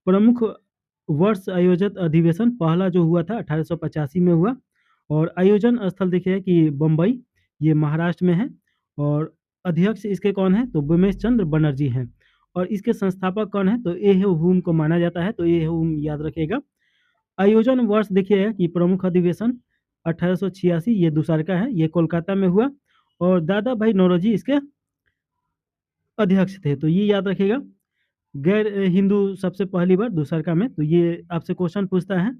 प्रमुख वर्ष आयोजित अधिवेशन पहला जो हुआ था 1885 में हुआ। और आयोजन स्थल देखिए कि बम्बई ये महाराष्ट्र में है। और अध्यक्ष इसके कौन है, तो उमेश चंद्र बनर्जी हैं। और इसके संस्थापक कौन है, तो ए हुम को माना जाता है, तो ए हुम याद रखिएगा। आयोजन वर्ष देखिए कि प्रमुख अधिवेशन 1886 ये दूसरा का है, ये कोलकाता में हुआ। और दादा भाई नौरोजी इसके अध्यक्ष थे, तो ये याद रखिएगा। गैर हिंदू सबसे पहली बार दूसरका में, तो ये आपसे क्वेश्चन पूछता है।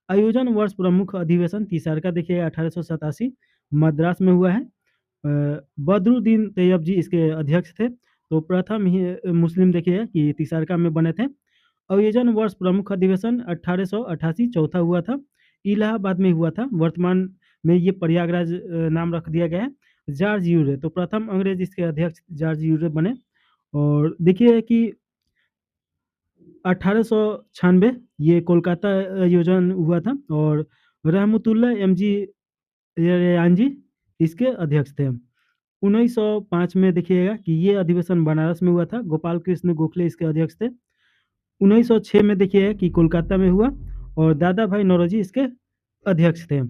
आयोजन वर्ष प्रमुख अधिवेशन तीसरका देखिएगा 1887 मद्रास में हुआ है। बदरुद्दीन तैयब जी इसके अध्यक्ष थे, तो प्रथम ही मुस्लिम देखिएगा कि तीसरका में बने थे। आयोजन वर्ष प्रमुख अधिवेशन 1888 चौथा हुआ था, इलाहाबाद में हुआ था। वर्तमान में ये प्रयागराज नाम रख दिया गया है। जॉर्ज यूरे तो प्रथम अंग्रेज इसके अध्यक्ष जॉर्ज यूरे बने। और देखिए कि 1896 ये कोलकाता आयोजन हुआ था। और रहमतुल्लाह एमजी रेयानजी इसके अध्यक्ष थे। 1905 में देखिएगा कि ये अधिवेशन बनारस में हुआ था, गोपाल कृष्ण गोखले इसके अध्यक्ष थे। 1906 में देखिएगा कि कोलकाता में हुआ और दादा भाई नौरोजी इसके अध्यक्ष थे।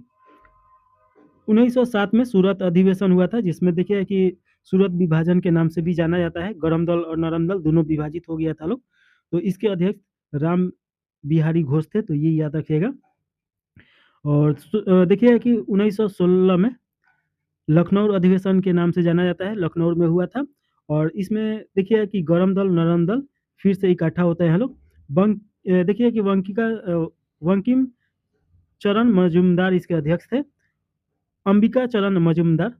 1907 में सूरत अधिवेशन हुआ था, जिसमें देखिए कि सूरत विभाजन के नाम से भी जाना जाता है, गरम दल और नरम दल दोनों विभाजित हो गया था लोग। तो इसके अध्यक्ष राम बिहारी घोष थे, तो ये याद रखिएगा। और देखिए कि 1916 में लखनऊ अधिवेशन के नाम से जाना जाता है, लखनऊ में हुआ था। और इसमें देखिए कि गरम दल नरम दल फिर से इकट्ठा होते हैं लोग। देखिए कि वंकिम चरण मजूमदार इसके अध्यक्ष थे। अंबिका चरण मजूमदार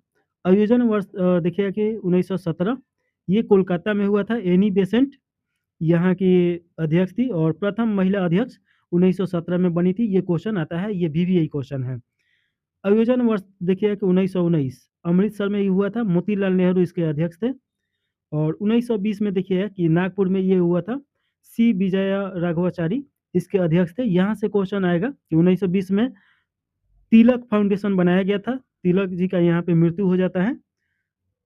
आयोजन वर्ष देखिए कि 1917 ये कोलकाता में हुआ था। एनी बेसेंट यहाँ की अध्यक्ष थी और प्रथम महिला अध्यक्ष 1917 में बनी थी। ये क्वेश्चन आता है, ये वीवीआई क्वेश्चन है। आयोजन वर्ष देखिए कि 1919 अमृतसर में ये हुआ था। मोतीलाल नेहरू इसके अध्यक्ष थे। और 1920 में देखिए कि नागपुर में ये हुआ था। सी विजया राघवाचारी इसके अध्यक्ष थे। यहाँ से क्वेश्चन आएगा कि 1920 में तिलक फाउंडेशन बनाया गया था। तिलक जी का यहाँ पे मृत्यु हो जाता है।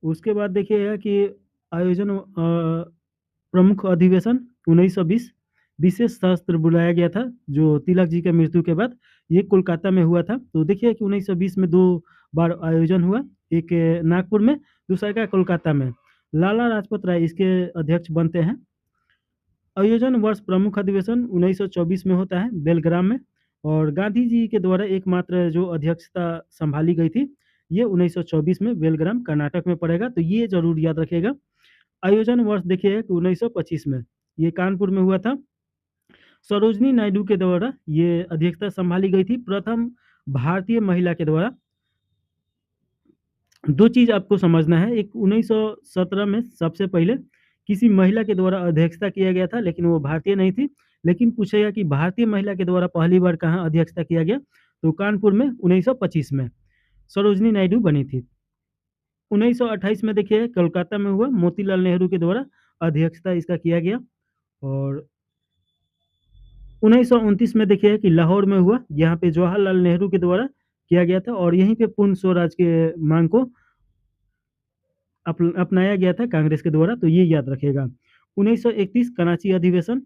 उसके बाद देखिएगा कि आयोजन प्रमुख अधिवेशन 1920 विशेष शास्त्र बुलाया गया था जो तिलक जी के मृत्यु के बाद। ये कोलकाता में हुआ था। तो देखिए कि 1920 में 2 बार आयोजन हुआ, एक नागपुर में, दूसरा का कोलकाता में। लाला लाजपत राय इसके अध्यक्ष बनते हैं। आयोजन वर्ष प्रमुख अधिवेशन 1924 में होता है बेलग्राम में। और गांधी जी के द्वारा एकमात्र जो अध्यक्षता संभाली गई थी ये 1924 में बेलग्राम कर्नाटक में पड़ेगा। तो ये जरूर याद रखिएगा। आयोजन वर्ष देखिए 1925 में ये कानपुर में हुआ था। सरोजनी नायडू के द्वारा ये अध्यक्षता संभाली गई थी, प्रथम भारतीय महिला के द्वारा। दो चीज आपको समझना है, एक 1917 में सबसे पहले किसी महिला के द्वारा अध्यक्षता किया गया था, लेकिन वो भारतीय नहीं थी। लेकिन पूछेगा कि भारतीय महिला के द्वारा पहली बार कहाँ अध्यक्षता किया गया, तो कानपुर में 1925 में सरोजनी नायडू बनी थी। 1928 में देखिए कोलकाता में हुआ, मोतीलाल नेहरू के द्वारा अध्यक्षता इसका किया गया। और 1929 में देखिए कि लाहौर में हुआ, यहाँ पे जवाहरलाल नेहरू के द्वारा किया गया था और यहीं पे पूर्ण स्वराज के मांग को अपनाया गया था कांग्रेस के द्वारा। तो ये याद रखिएगा। 1931 कराची अधिवेशन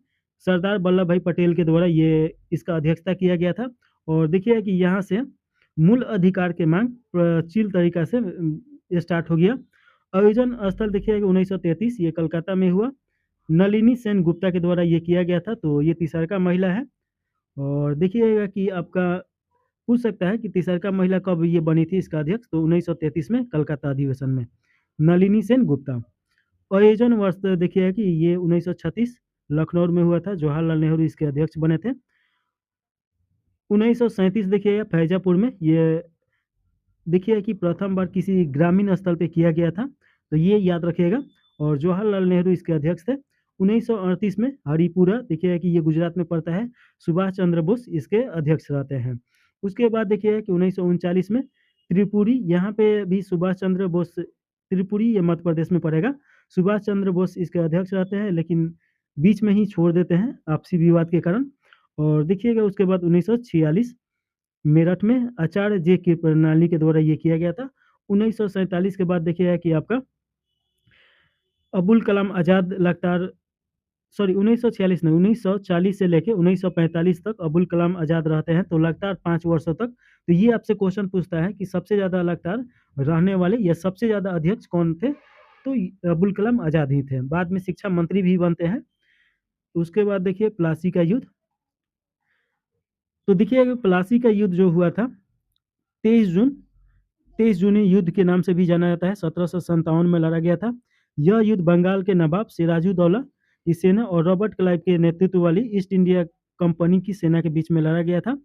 सरदार वल्लभ भाई पटेल के द्वारा ये इसका अध्यक्षता किया गया था। और देखिए कि यहाँ से मूल अधिकार के मांग प्रचलित तरीका से स्टार्ट हो गया। आयोजन स्थल देखिए 1933 ये कलकत्ता में हुआ। नलिनी सेन गुप्ता के द्वारा ये किया गया था। तो ये तीसरका महिला है। और देखिएगा कि आपका पूछ सकता है कि तीसरका महिला कब ये बनी थी इसका अध्यक्ष, तो 1933 में कलकत्ता अधिवेशन में नलिनी सेन गुप्ता। आयोजन वर्ष देखिए कि ये 1936 लखनऊ में हुआ था। जवाहरलाल नेहरू इसके अध्यक्ष बने थे। 1937 देखिए फैजापुर में ये देखिए कि प्रथम बार किसी ग्रामीण स्थल पे किया गया था। तो ये याद रखिएगा। और जवाहरलाल नेहरू इसके अध्यक्ष थे। 1938 में हरिपुरा देखिए कि ये गुजरात में पड़ता है। सुभाष चंद्र बोस इसके अध्यक्ष रहते हैं। उसके बाद देखिए कि 1939 में त्रिपुरी, यहाँ पे भी सुभाष चंद्र बोस, त्रिपुरी ये मध्य प्रदेश में पड़ेगा। सुभाष चंद्र बोस इसके अध्यक्ष रहते हैं, लेकिन बीच में ही छोड़ देते हैं आपसी विवाद के कारण। और देखिएगा उसके बाद 1946 मेरठ में आचार्य जे की प्रणाली के द्वारा ये किया गया था। 1947 के बाद देखिएगा कि आपका अबुल कलाम आज़ाद लगातार, सॉरी 1946 नहीं, 1940 से लेके 1945 तक अबुल कलाम आज़ाद रहते हैं, तो लगातार 5 वर्षों तक। तो ये आपसे क्वेश्चन पूछता है कि सबसे ज़्यादा लगातार रहने वाले या सबसे ज़्यादा अध्यक्ष कौन थे, तो अबुल कलाम आज़ाद ही थे। बाद में शिक्षा मंत्री भी बनते हैं। उसके बाद देखिए प्लासी का युद्ध। तो देखिए प्लासी का युद्ध जो हुआ था 23 जून, 23 जूनी युद्ध के नाम से भी जाना जाता है, 1757 में लड़ा गया था। यह युद्ध बंगाल के नवाब सिराजुद्दौला की सेना और रॉबर्ट क्लाइव के नेतृत्व वाली ईस्ट इंडिया कंपनी की सेना के बीच में लड़ा गया था।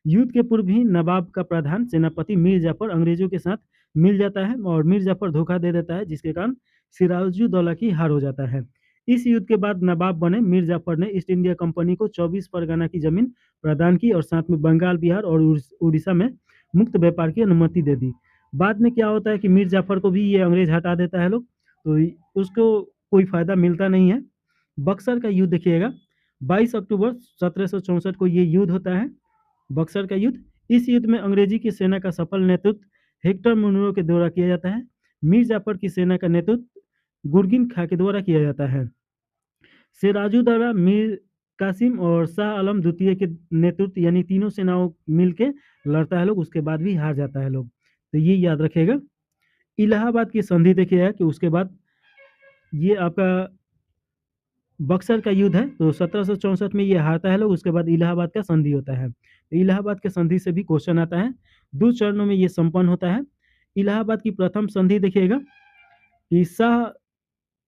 युद्ध के पूर्व ही नवाब का प्रधान सेनापति मीर जाफर अंग्रेजों के साथ मिल जाता है और मीर जाफर धोखा दे देता है, जिसके कारण सिराजुद्दौला की हार हो जाता है। इस युद्ध के बाद नवाब बने मीर जाफर ने ईस्ट इंडिया कंपनी को 24 परगना की जमीन प्रदान की और साथ में बंगाल, बिहार और उड़ीसा में मुक्त व्यापार की अनुमति दे दी। बाद में क्या होता है कि मीर जाफर को भी ये अंग्रेज हटा देता है लोग, तो उसको कोई फायदा मिलता नहीं है। बक्सर का युद्ध देखिएगा 22 अक्टूबर 1764 को ये युद्ध होता है, बक्सर का युद्ध। इस युद्ध में अंग्रेजी की सेना का सफल नेतृत्व हेक्टर मुनरो के द्वारा किया जाता है। मीर जाफर की सेना का नेतृत्व गुरगिन खा के द्वारा किया जाता है। सिराजुद्दौला, मीर कासिम और शाह आलम द्वितीय के नेतृत्व, यानी तीनों सेनाओं मिलके लड़ता है लोग, उसके बाद भी हार जाता है लोग। तो ये याद रखिएगा। इलाहाबाद की संधि देखिएगा कि उसके बाद ये आपका बक्सर का युद्ध है, तो 1764 में ये हारता है लोग, उसके बाद इलाहाबाद का संधि होता है। तो इलाहाबाद के संधि से भी क्वेश्चन आता है। 2 चरणों में ये संपन्न होता है। इलाहाबाद की प्रथम संधि देखिएगा कि शाह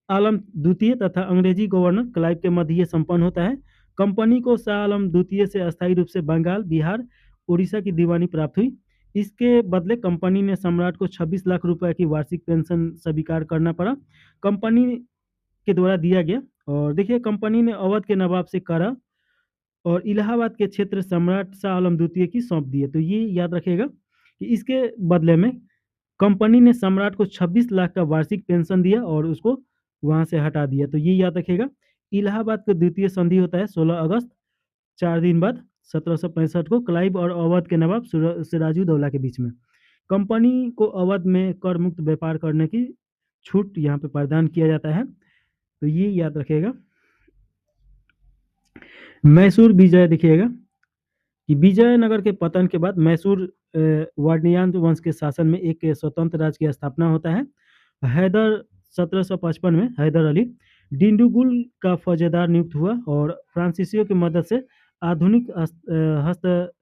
आलम द्वितीय तथा अंग्रेजी गवर्नर क्लाइव के मध्य ये संपन्न होता है। कंपनी को शाह आलम द्वितीय से अस्थायी रूप से बंगाल, बिहार, उड़ीसा की दीवानी प्राप्त हुई। इसके बदले कंपनी ने सम्राट को 26 लाख रुपए की वार्षिक पेंशन स्वीकार करना पड़ा, कंपनी के द्वारा दिया गया। और देखिए कंपनी ने अवध के नवाब से करा और इलाहाबाद के क्षेत्र सम्राट शाह आलम द्वितीय की सौंप दिए। तो ये याद रखिएगा कि इसके बदले में कंपनी ने सम्राट को 26 लाख का वार्षिक पेंशन दिया और उसको वहां से हटा दिया। तो ये याद रखिएगा। इलाहाबाद का द्वितीय संधि होता है 16 अगस्त, 4 दिन बाद 1765 को क्लाइव और अवध के नवाब सिराजुद्दौला के बीच में। कंपनी को अवध में कर मुक्त व्यापार करने की छूट यहाँ पे प्रदान किया जाता है। तो ये याद रखिएगा। मैसूर विजय देखिएगा कि विजयनगर के पतन के बाद मैसूर वाणियान वंश के शासन में एक स्वतंत्र राज्य की स्थापना होता है। हैदर 1755 में हैदर अली डिंडुगुल का फौजेदार नियुक्त हुआ और फ्रांसीसियों की मदद से आधुनिक हस्त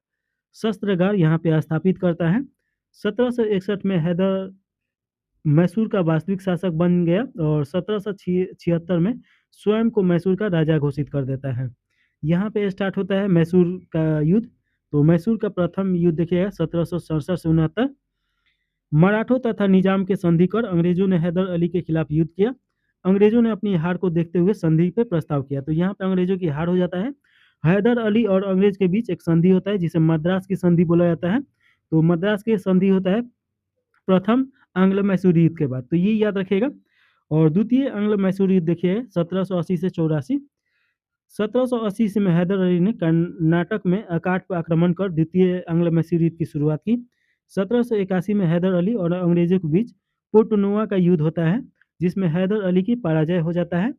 शस्त्रागार यहाँ पे स्थापित करता है। 1761 में हैदर मैसूर का वास्तविक शासक बन गया और 1776 में स्वयं को मैसूर का राजा घोषित कर देता है। यहाँ पे स्टार्ट होता है मैसूर का युद्ध। तो मैसूर का प्रथम युद्ध देखिएगा 1767 से 69। मराठों तथा निजाम के संधि कर अंग्रेजों ने हैदर अली के खिलाफ युद्ध किया। अंग्रेजों ने अपनी हार को देखते हुए संधि पे प्रस्ताव किया। तो यहाँ पे अंग्रेजों की हार हो जाता है। हैदर अली और अंग्रेज के बीच एक संधि होता है जिसे मद्रास की संधि बोला जाता है। तो मद्रास की संधि होता है प्रथम आंग्ल मैसूर युद्ध के बाद। तो ये याद रखिएगा। और द्वितीय आंग्ल मैसूर युद्ध देखिए 1780 से 84। 1780 से में हैदर अली ने कर्नाटक में अकाट पर आक्रमण कर द्वितीय आंग्ल मैसूर युद्ध की शुरुआत की। 1781 में हैदर अली और अंग्रेजों के बीच पोर्टनुआ का युद्ध होता है जिसमें हैदर अली की पराजय हो जाता है।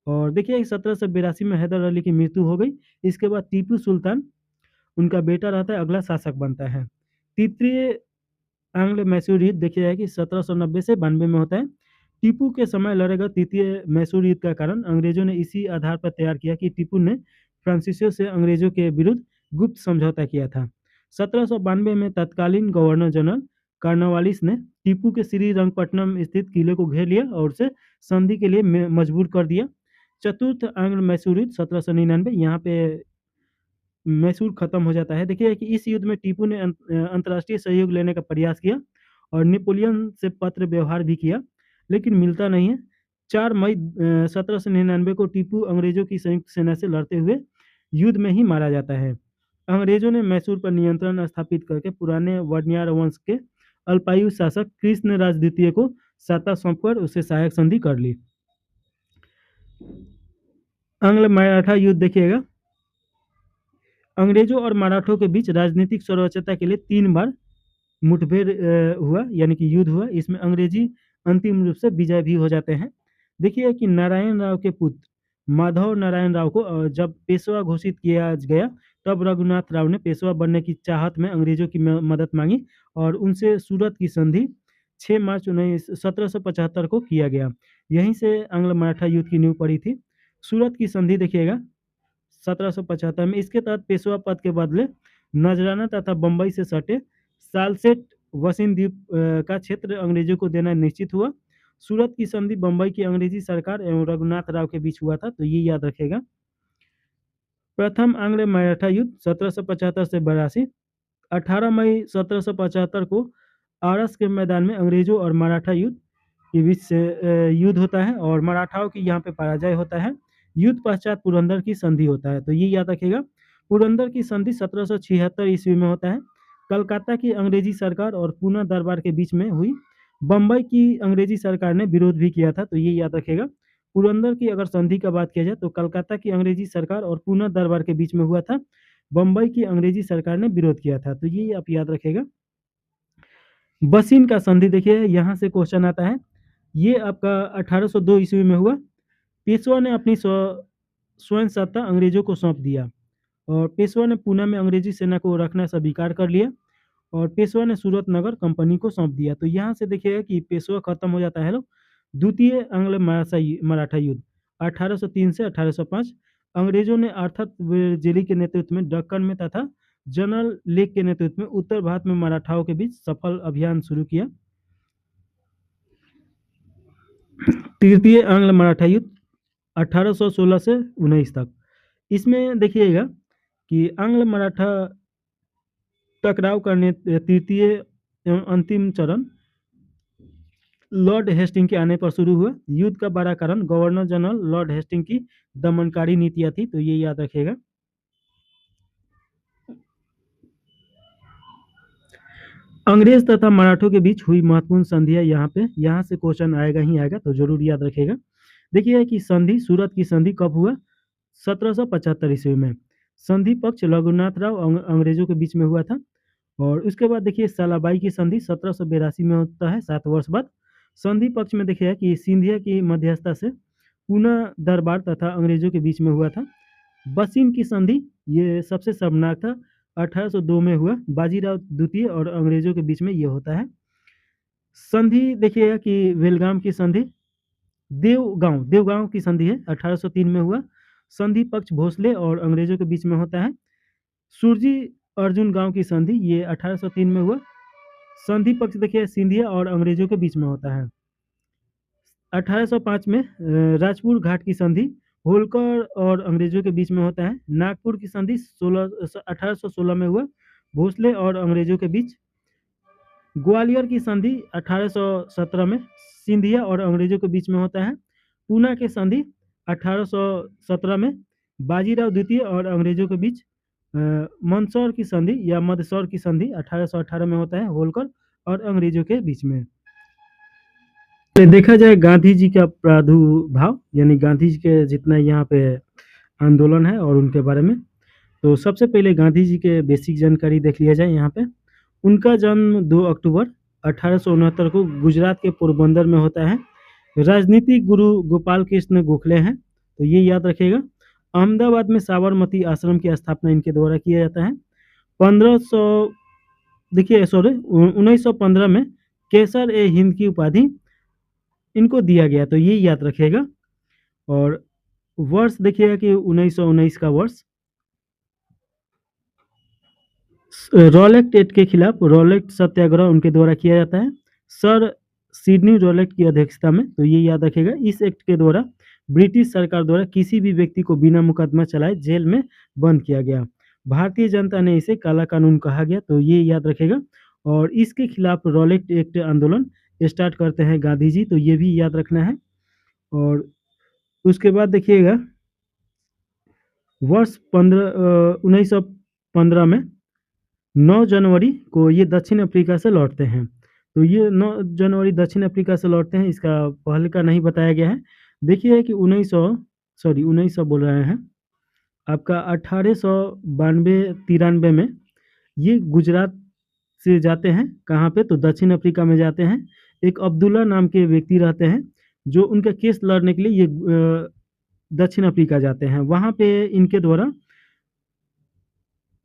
और देखिए 1782 में हैदर अली की मृत्यु हो गई। इसके बाद टीपू सुल्तान उनका बेटा रहता है, अगला शासक बनता है। तृतीय आंग्ल मैसूर युद्ध देखिए जाए कि 1790 से 92 में होता है। टीपू के समय लड़े गए तृतीय मैसूर युद्ध का कारण अंग्रेजों ने इसी आधार पर तैयार किया कि टीपू ने फ्रांसीसियों से अंग्रेजों के विरुद्ध गुप्त समझौता किया था। 1792 में तत्कालीन गवर्नर जनरल कार्नवालिस ने टीपू के श्रीरंगपट्टनम स्थित किले को घेर लिया और उसे संधि के लिए मजबूर कर दिया। चतुर्थ आंग्ल मैसूर युद्ध 1799, यहाँ पे मैसूर खत्म हो जाता है। देखिए कि इस युद्ध में टीपू ने अंतर्राष्ट्रीय सहयोग लेने का प्रयास किया और नेपोलियन से पत्र व्यवहार भी किया लेकिन मिलता नहीं है। 4 मई 1799 को टीपू अंग्रेजों की संयुक्त सेना से लड़ते हुए युद्ध में ही मारा जाता है। अंग्रेजों ने मैसूर पर नियंत्रण स्थापित करके पुराने वाणियार वंश के अल्पायु शासक कृष्णराज द्वितीय को सत्ता सौंपकर उसे सहायक संधि कर ली। आंग्ल मराठा युद्ध देखिएगा। अंग्रेजों और मराठों के बीच राजनीतिक सर्वोच्चता के लिए 3 बार मुठभेड़ हुआ यानी कि युद्ध हुआ। इसमें अंग्रेजी अंतिम रूप से विजय भी हो जाते हैं। देखिए कि नारायण राव के पुत्र माधव नारायण राव को जब पेशवा घोषित किया गया तब रघुनाथ राव ने पेशवा बनने की चाहत में अंग्रेजों की मदद मांगी और उनसे सूरत की संधि 6 मार्च 1775 को किया गया। यहीं से आंग्ल मराठा युद्ध की नींव पड़ी थी। सूरत की संधि देखिएगा 1775 में। इसके तहत पेशवा पद के बदले नजराना तथा बंबई से सटे सालसेट वसीन द्वीप का क्षेत्र अंग्रेजों को देना निश्चित हुआ। सूरत की संधि बंबई की अंग्रेजी सरकार एवं रघुनाथ राव के बीच हुआ था। तो ये याद रखेगा। प्रथम आंग्ल मराठा युद्ध 1775 से 82। 18 मई 1775 को आरस के मैदान में अंग्रेजों और मराठा युद्ध के बीच से युद्ध होता है और मराठाओं की यहाँ पे पराजय होता है। युद्ध पश्चात पुरंदर की संधि होता है। तो ये याद रखिएगा। पुरंदर की संधि 1776 ईस्वी में होता है। कलकत्ता की अंग्रेजी सरकार और पूना दरबार के बीच में हुई। बम्बई की अंग्रेजी सरकार ने विरोध भी किया था। तो ये याद रखेगा। पुरंदर की अगर संधि का बात किया जाए तो कलकत्ता की अंग्रेजी सरकार और पूना दरबार के बीच में हुआ था। बम्बई की अंग्रेजी सरकार ने विरोध किया था। तो ये आप याद रखेगा। बसीन का संधि देखिए यहाँ से क्वेश्चन आता है। ये आपका 1802 ईस्वी में हुआ। पेशवा ने अपनी स्वयं सत्ता अंग्रेजों को सौंप दिया और पेशवा ने पुणे में अंग्रेजी सेना को रखना स्वीकार कर लिया और पेशवा ने सूरत नगर कंपनी को सौंप दिया। तो यहाँ से देखिएगा कि पेशवा खत्म हो जाता है। लोग द्वितीय आंग्ल मराठा युद्ध 1803 से 1805। अंग्रेजों ने आर्थर जेली के नेतृत्व में दक्कन में तथा जनरल लेक के नेतृत्व में उत्तर भारत में मराठाओं के बीच सफल अभियान शुरू किया। तृतीय आंग्ल मराठा युद्ध 1816 से 19 तक। इसमें देखिएगा कि आंग्ल मराठा टकराव करने तृतीय एवं अंतिम चरण लॉर्ड हेस्टिंग के आने पर शुरू हुआ। युद्ध का बड़ा कारण गवर्नर जनरल लॉर्ड हेस्टिंग की दमनकारी नीतियां थी, तो ये याद रखिएगा। अंग्रेज तथा मराठों के बीच हुई महत्वपूर्ण संधियां यहाँ से क्वेश्चन आएगा ही आएगा, तो जरूर याद रखेगा। देखिए कि संधि सूरत की संधि कब हुआ? 1775 ईस्वी में। संधि पक्ष रघुनाथ राव अंग्रेजों के बीच में हुआ था। और उसके बाद देखिए सालाबाई की संधि 1782 में होता है, 7 वर्ष बाद। संधि पक्ष में देखिए कि सिंधिया की मध्यस्थता से पुनः दरबार तथा अंग्रेजों के बीच में हुआ था। बसीन की संधि ये सबसे शर्मनाक था, 1802 में हुआ, बाजीराव द्वितीय और अंग्रेजों के बीच में ये होता है। संधि देखिएगा कि वेलगाम की संधि देवगांव की संधि है, 1803 में हुआ। संधि पक्ष भोसले और अंग्रेजों के बीच में होता है। सुरजी अर्जुन गांव की संधि ये 1803 में हुआ। संधि पक्ष देखिए सिंधिया और अंग्रेजों के बीच में होता है। 1805 में राजपुर घाट की संधि होलकर और अंग्रेजों के बीच में होता है। नागपुर की संधि 1816 में हुआ, भोसले और अंग्रेजों के बीच। ग्वालियर की संधि 1817 में सिंधिया और अंग्रेजों के बीच में होता है। पूना की संधि 1817 में बाजीराव द्वितीय और अंग्रेजों के बीच। मंदसौर की संधि या मदसौर की संधि 1818 में होता है, होलकर और अंग्रेजों के बीच में। देखा जाए गांधी जी का प्रादुर्भाव, यानी गांधी जी के जितना यहाँ पे आंदोलन है और उनके बारे में, तो सबसे पहले गांधी जी के बेसिक जानकारी देख लिया जाए। यहाँ पे उनका जन्म 2 अक्टूबर 1869 को गुजरात के पोरबंदर में होता है। राजनीतिक गुरु गोपाल कृष्ण गोखले हैं, तो ये याद रखिएगा। अहमदाबाद में साबरमती आश्रम की स्थापना इनके द्वारा किया जाता है। 1915 में केसर ए हिंद की उपाधि इनको दिया गया, तो ये याद रखिएगा। और वर्ष देखिएगा कि 1919 का वर्ष। रॉलेट एक्ट के खिलाफ रॉलेट सत्याग्रह उनके द्वारा किया जाता है, सर सिडनी रॉलेट की अध्यक्षता में, तो ये याद रखेगा। इस एक्ट के द्वारा ब्रिटिश सरकार द्वारा किसी भी व्यक्ति को बिना मुकदमा चलाए जेल में बंद किया गया। भारतीय जनता ने इसे काला कानून कहा गया, तो ये याद रखेगा। और इसके खिलाफ रॉलेट एक्ट आंदोलन स्टार्ट करते हैं गांधी जी, तो ये भी याद रखना है। और उसके बाद देखिएगा वर्ष 1915 में 9 जनवरी को ये दक्षिण अफ्रीका से लौटते हैं, तो ये 9 जनवरी दक्षिण अफ्रीका से लौटते हैं, इसका पहले का नहीं बताया गया है। देखिए कि 1900 बोल रहे हैं आपका 1892-93 में ये गुजरात से जाते हैं, कहाँ पे? तो दक्षिण अफ्रीका में जाते हैं। एक अब्दुल्ला नाम के व्यक्ति रहते हैं जो उनका केस लड़ने के लिए ये दक्षिण अफ्रीका जाते हैं। वहाँ पे इनके द्वारा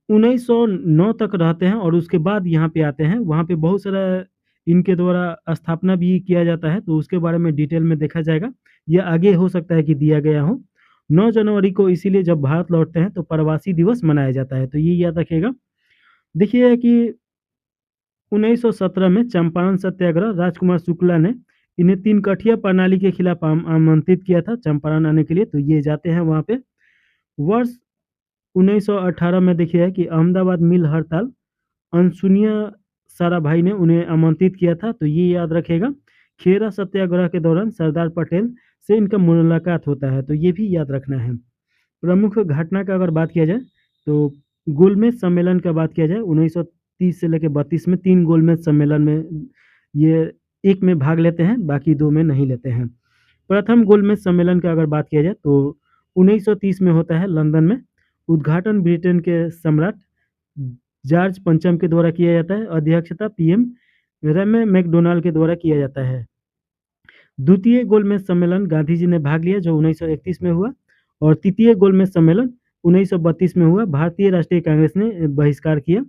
1909 तक रहते हैं और उसके बाद यहाँ पे आते हैं। वहाँ पे बहुत सारा इनके द्वारा स्थापना भी किया जाता है, तो उसके बारे में डिटेल में देखा जाएगा। यह आगे हो सकता है कि दिया गया हो। 9 जनवरी को इसीलिए जब भारत लौटते हैं तो प्रवासी दिवस मनाया जाता है, तो ये याद रखिएगा। देखिए कि 1917 में चंपारण सत्याग्रह, राजकुमार शुक्ला ने इन्हें 3 कठिया प्रणाली के खिलाफ आमंत्रित किया था चंपारण आने के लिए, तो ये जाते हैं वहाँ पे। वर्ष 1918 में देखिए कि अहमदाबाद मिल हड़ताल, अनसुनिया साराभाई ने उन्हें आमंत्रित किया था, तो ये याद रखेगा। खेरा सत्याग्रह के दौरान सरदार पटेल से इनका मुलाकात होता है, तो ये भी याद रखना है। प्रमुख घटना का अगर बात किया जाए तो गोलमेज सम्मेलन का बात किया जाए 1930 से लेकर 32 में 3 गोलमेज सम्मेलन में ये एक में भाग लेते हैं, बाकी 2 में नहीं लेते हैं। प्रथम गोलमेज सम्मेलन का अगर बात किया जाए तो 1930 में होता है लंदन में। उद्घाटन ब्रिटेन के सम्राट जॉर्ज पंचम के द्वारा किया जाता है। अध्यक्षता पीएम रेमे मैकडोनाल्ड के द्वारा किया जाता है। द्वितीय गोलमेज सम्मेलन गांधी जी ने भाग लिया जो 1931 में हुआ, और तृतीय गोलमेज सम्मेलन 1932 में हुआ। भारतीय राष्ट्रीय कांग्रेस ने बहिष्कार किया।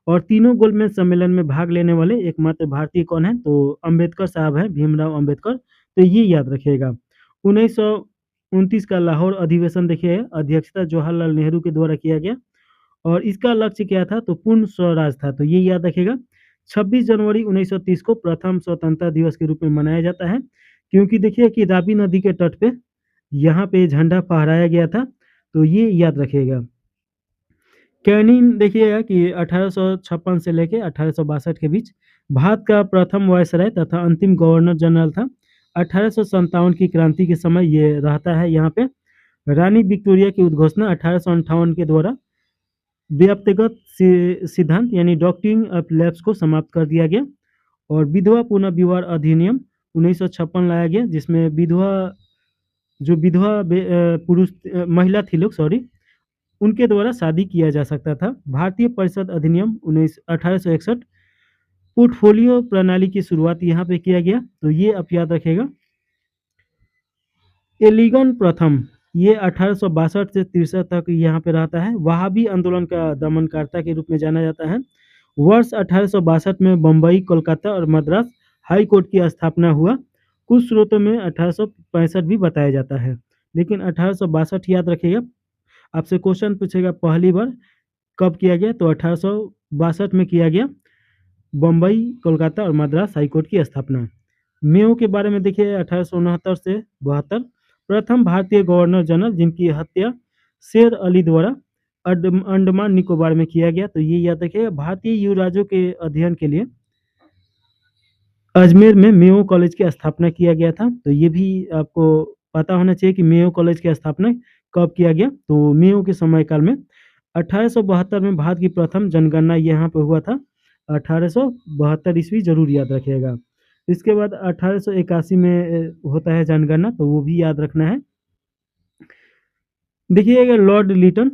और तीनों गोलमेज सम्मेलन में भाग लेने वाले एकमात्र भारतीय कौन है? तो अंबेडकर साहब हैं, भीमराव अंबेडकर, तो ये याद रखिएगा। 1929 का लाहौर अधिवेशन देखिए, अध्यक्षता जवाहरलाल नेहरू के द्वारा किया गया, और इसका लक्ष्य क्या था? तो पूर्ण स्वराज था, तो ये याद रखेगा। 26 जनवरी 1930 को प्रथम स्वतंत्रता दिवस के रूप में मनाया जाता है, क्योंकि देखिए कि रावी नदी के तट पे यहाँ पे झंडा फहराया गया था, तो ये याद रखिएगा। कैनिंग देखिएगा कि 1856 से लेके 1862 के बीच भारत का प्रथम वायसराय तथा अंतिम गवर्नर जनरल था। 1857 की क्रांति के समय ये रहता है यहाँ पे। रानी विक्टोरिया की उद्घोषणा 1858 के द्वारा व्यक्तिगत सिद्धांत यानी डॉक्ट्रिन ऑफ लैप्स को समाप्त कर दिया गया। और विधवा पुनः विवाह अधिनियम 1956 लाया गया, जिसमें विधवा पुरुष महिला थी लोग, सॉरी, उनके द्वारा शादी किया जा सकता था। भारतीय परिषद अधिनियम 1861 पोर्टफोलियो प्रणाली की शुरुआत यहाँ पे किया गया, तो ये आप याद रखेगा। एलिगन प्रथम ये 1862 से 63 तक यहाँ पे रहता है। वहाबी आंदोलन का दमनकर्ता के रूप में जाना जाता है। वर्ष 1862 में बम्बई, कोलकाता और मद्रास हाई कोर्ट की स्थापना हुआ। कुछ स्रोतों में 1865 भी बताया जाता है, लेकिन 1862 याद रखिएगा। आपसे क्वेश्चन पूछेगा पहली बार कब किया गया, तो 1862 में किया गया। बम्बई, कोलकाता और मद्रास हाईकोर्ट की स्थापना। मेयो के बारे में देखिए 1869 से 72 प्रथम भारतीय गवर्नर जनरल, जिनकी हत्या शेर अली द्वारा अंडमान निकोबार में किया गया, तो ये याद रखिएगा। भारतीय युवराजों के अध्ययन के लिए अजमेर में मेयो कॉलेज की स्थापना किया गया था, तो ये भी आपको पता होना चाहिए कि मेयो कॉलेज की स्थापना कब किया गया। तो मेयो के समय काल में 1872 में भारत की प्रथम जनगणना यहाँ पे हुआ था। 1872 ईस्वी जरूर याद रखिएगा। इसके बाद 1881 में होता है जनगणना, तो वो भी याद रखना है। देखिएगा लॉर्ड लिटन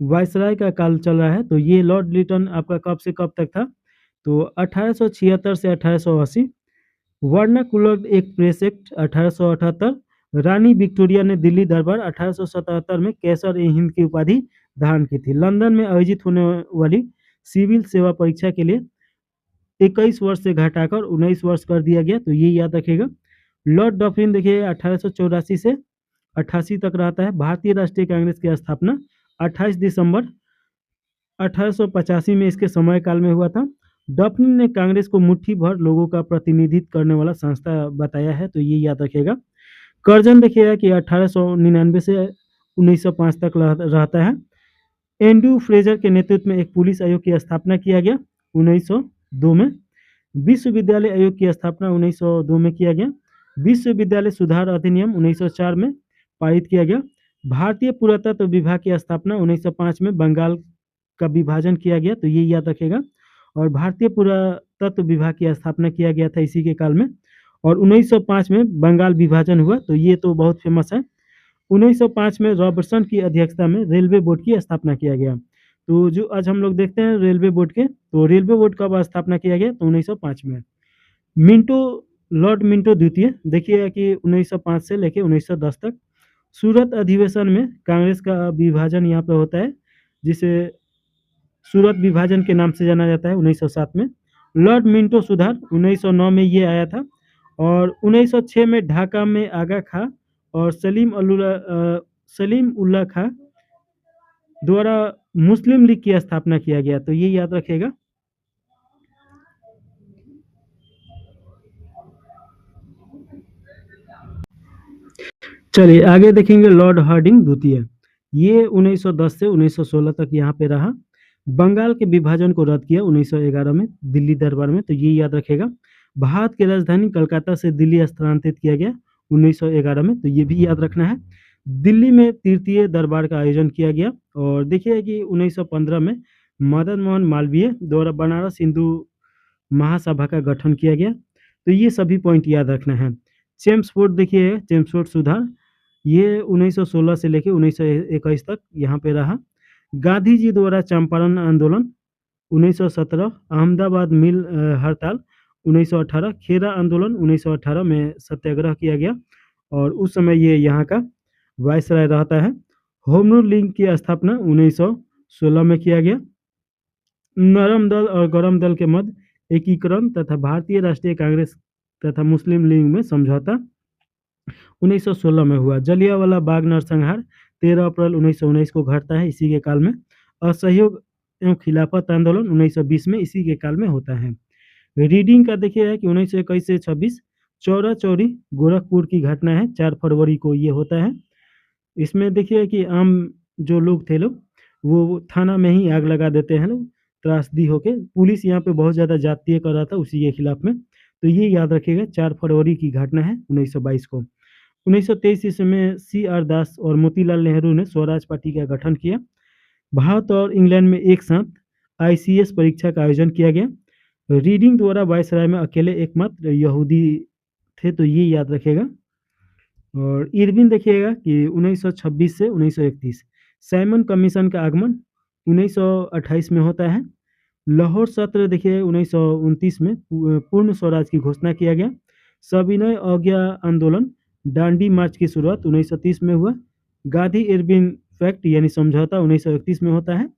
वायसराय का काल चल रहा है, तो ये लॉर्ड लिटन आपका कब से कब तक था, तो 1876 से 1880। वर्नाकुलर एक प्रेस एक्ट 1878। रानी विक्टोरिया ने दिल्ली दरबार 1877 में कैसर ए हिंद की उपाधि धारण की थी। लंदन में आयोजित होने वाली सिविल सेवा परीक्षा के लिए 21 वर्ष से घटाकर 19 वर्ष कर दिया गया, तो ये याद रखेगा। लॉर्ड डफरिन देखिए 1884 से 88 तक रहता है। भारतीय राष्ट्रीय कांग्रेस की स्थापना 28 दिसंबर 1885 में इसके समय काल में हुआ था। डफरिन ने कांग्रेस को मुट्ठी भर लोगों का प्रतिनिधित्व करने वाला संस्था बताया है, तो ये याद रखेगा। कर्जन देखिएगा कि 1899 से 1905 तक रहता है। एंड्रू फ्रेजर के नेतृत्व में एक पुलिस आयोग की स्थापना किया गया 1902 में। विश्वविद्यालय आयोग की स्थापना 1902 में किया गया। विश्वविद्यालय सुधार अधिनियम 1904 में पारित किया गया। भारतीय पुरातत्व विभाग की स्थापना 1905 में बंगाल का विभाजन किया गया, तो ये याद रखेगा। और भारतीय पुरातत्व विभाग की स्थापना किया गया था इसी के काल में। और 1905 में बंगाल विभाजन हुआ, तो ये तो बहुत फेमस है। 1905 में रॉबर्टसन की अध्यक्षता में रेलवे बोर्ड की स्थापना किया गया। तो जो आज हम लोग देखते हैं रेलवे बोर्ड के, तो रेलवे बोर्ड कब स्थापना किया गया, तो 1905 में। मिंटो लॉर्ड मिंटो द्वितीय देखिएगा कि 1905 से लेकर 1910 तक। सूरत अधिवेशन में कांग्रेस का विभाजन यहाँ पे होता है, जिसे सूरत विभाजन के नाम से जाना जाता है 1907 में। लॉर्ड मिंटो सुधार 1909 में ये आया था। और 1906 में ढाका में आगा खां और सलीम उल्लाह खां द्वारा मुस्लिम लीग की स्थापना किया गया, तो ये याद रखेगा। चलिए आगे देखेंगे लॉर्ड हार्डिंग द्वितीय। ये 1910 से 1916 तक यहाँ पे रहा। बंगाल के विभाजन को रद्द किया 1911 में दिल्ली दरबार में, तो ये याद रखेगा। भारत की राजधानी कलकत्ता से दिल्ली स्थानांतरित किया गया 1911 में, तो ये भी याद रखना है। दिल्ली में तृतीय दरबार का आयोजन किया गया। और देखिए कि 1915 में मदन मोहन मालवीय द्वारा बनारस हिंदू महासभा का गठन किया गया, तो ये सभी पॉइंट याद रखना है। चेम्सफोर्ड देखिए चेम्सफोर्ड सुधार, ये 1916 से लेकर 1921 तक यहाँ पे रहा। गांधी जी द्वारा चंपारण आंदोलन 1917। अहमदाबाद मिल हड़ताल 1918। खेरा आंदोलन 1918 में सत्याग्रह किया गया, और उस समय ये यहाँ का वायसराय रहता है। होम रूल लीग की स्थापना 1916 में किया गया। नरम दल और गरम दल के मध्य एकीकरण तथा भारतीय राष्ट्रीय कांग्रेस तथा मुस्लिम लीग में समझौता 1916 में हुआ। जलियांवाला बाग नरसंहार 13 अप्रैल 1919 को घटता है इसी के काल में। असहयोग एवं खिलाफत आंदोलन 1920 में इसी के काल में होता है। रीडिंग का देखिए कि 1921 से 26 चौरा चौरी गोरखपुर की घटना है, 4 फरवरी को ये होता है। इसमें देखिए कि आम जो लोग थे लोग वो थाना में ही आग लगा देते हैं लोग, त्रासदी होके। पुलिस यहाँ पे बहुत ज़्यादा जातीय कर रहा था उसी के खिलाफ में। तो ये याद रखिएगा, 4 फरवरी की घटना है 1922 को। 1923 ईस्वी में सी.आर. दास और मोतीलाल नेहरू ने स्वराज पार्टी का गठन किया। भारत और इंग्लैंड में एक साथ आईसीएस परीक्षा का आयोजन किया गया। रीडिंग द्वारा वायसराय में अकेले एकमात्र यहूदी थे, तो ये याद रखिएगा। और इरविन देखिएगा कि 1926 से 1931 साइमन कमीशन का आगमन 1928 में होता है। लाहौर सत्र देखिए 1929 में पूर्ण स्वराज की घोषणा किया गया। सविनय अवज्ञा आंदोलन डांडी मार्च की शुरुआत 1930 में हुआ। गांधी इरविन फैक्ट यानी समझौता 1931 में होता है।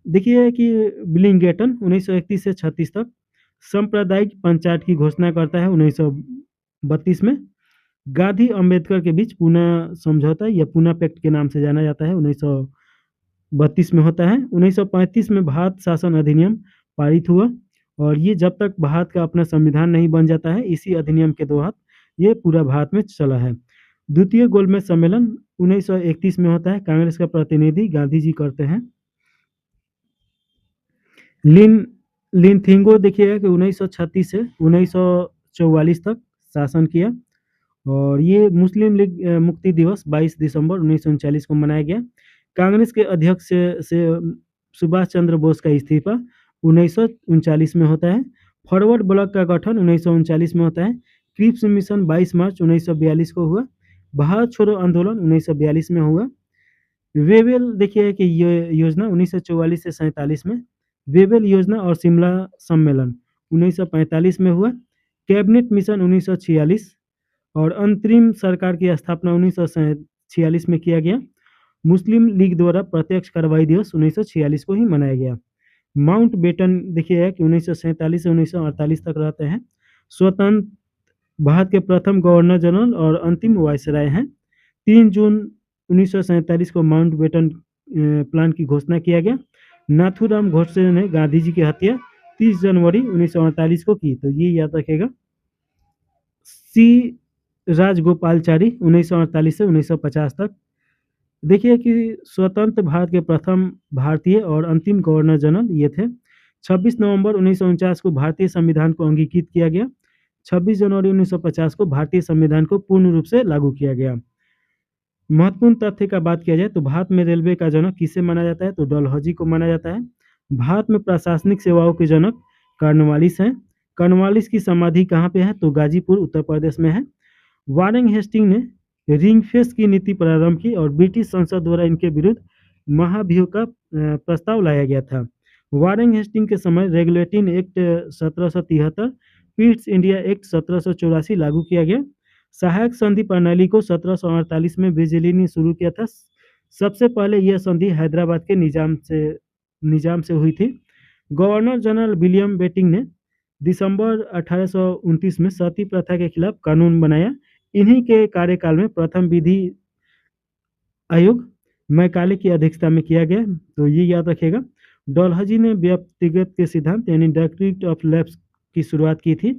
देखिए कि बिलिंगटन 1931 से 36 तक सांप्रदायिक पंचायत की घोषणा करता है 1932 में। गांधी अंबेडकर के बीच पूना समझौता या पूना पैक्ट के नाम से जाना जाता है 1932 में होता है। 1935 में भारत शासन अधिनियम पारित हुआ, और ये जब तक भारत का अपना संविधान नहीं बन जाता है, इसी अधिनियम के तहत ये पूरा भारत में चला है। द्वितीय गोलमेज सम्मेलन 1931 में होता है। कांग्रेस का प्रतिनिधि गांधी जी करते हैं। लिन लिनथिंगो देखिएगा कि 1936 से 1944 तक शासन किया, और ये मुस्लिम लीग मुक्ति दिवस 22 दिसंबर 1939 को मनाया गया। कांग्रेस के अध्यक्ष से सुभाष चंद्र बोस का इस्तीफा 1939 में होता है। फॉरवर्ड ब्लॉक का गठन 1939 में होता है। क्रिप्स मिशन 22 मार्च 1942 को हुआ। भारत छोड़ो आंदोलन 1942 में हुआ। वेवेल देखिए कि ये योजना 1944 से 47 में। वेवेल योजना और शिमला सम्मेलन 1945 में हुआ। कैबिनेट मिशन 1946 और अंतरिम सरकार की स्थापना 1946 में किया गया। मुस्लिम लीग द्वारा प्रत्यक्ष कार्रवाई दिवस 1946 को ही मनाया गया। माउंट बेटन देखिए कि 1947 से 1948 तक रहते हैं। स्वतंत्र भारत के प्रथम गवर्नर जनरल और अंतिम वायसराय हैं। 3 जून 1947 को माउंट बेटन प्लान की घोषणा किया गया। नाथूराम गोडसे ने गांधी जी की हत्या 30 जनवरी 1948 को की, तो ये याद रखेगा। सी राजगोपालचारी 1948 से 1950 तक। देखिए कि स्वतंत्र भारत के प्रथम भारतीय और अंतिम गवर्नर जनरल ये थे। 26 नवंबर 1949 को भारतीय संविधान को अंगीकृत किया गया। 26 जनवरी 1950 को भारतीय संविधान को पूर्ण रूप से लागू किया गया। महत्वपूर्ण तथ्य का बात किया जाए तो भारत में रेलवे का जनक किसे माना जाता है, तो डलहौजी को माना जाता है। भारत में प्रशासनिक सेवाओं के जनक कॉर्नवालिस हैं। कॉर्नवालिस की समाधि कहाँ पे है, तो गाजीपुर उत्तर प्रदेश में है। वारेन हेस्टिंग ने रिंगफेंस की नीति प्रारंभ की और ब्रिटिश संसद द्वारा इनके विरुद्ध महाभियोग का प्रस्ताव लाया गया था। वारेन हेस्टिंग के समय regulating act 1773, Pitt's India act 1784 लागू किया गया। सहायक संधि प्रणाली को 1748 में बिजली ने शुरू किया था। सबसे पहले यह संधि हैदराबाद के निजाम से हुई थी। गवर्नर जनरल विलियम बेटिंग ने दिसंबर 1829 में सती प्रथा के खिलाफ कानून बनाया। इन्हीं के कार्यकाल में प्रथम विधि आयोग मैकाले की अध्यक्षता में किया गया, तो ये याद रखिएगा। डलहौजी ने व्यक्तिगत के सिद्धांत यानी डॉक्ट्रिन ऑफ लैब्स की शुरुआत की थी।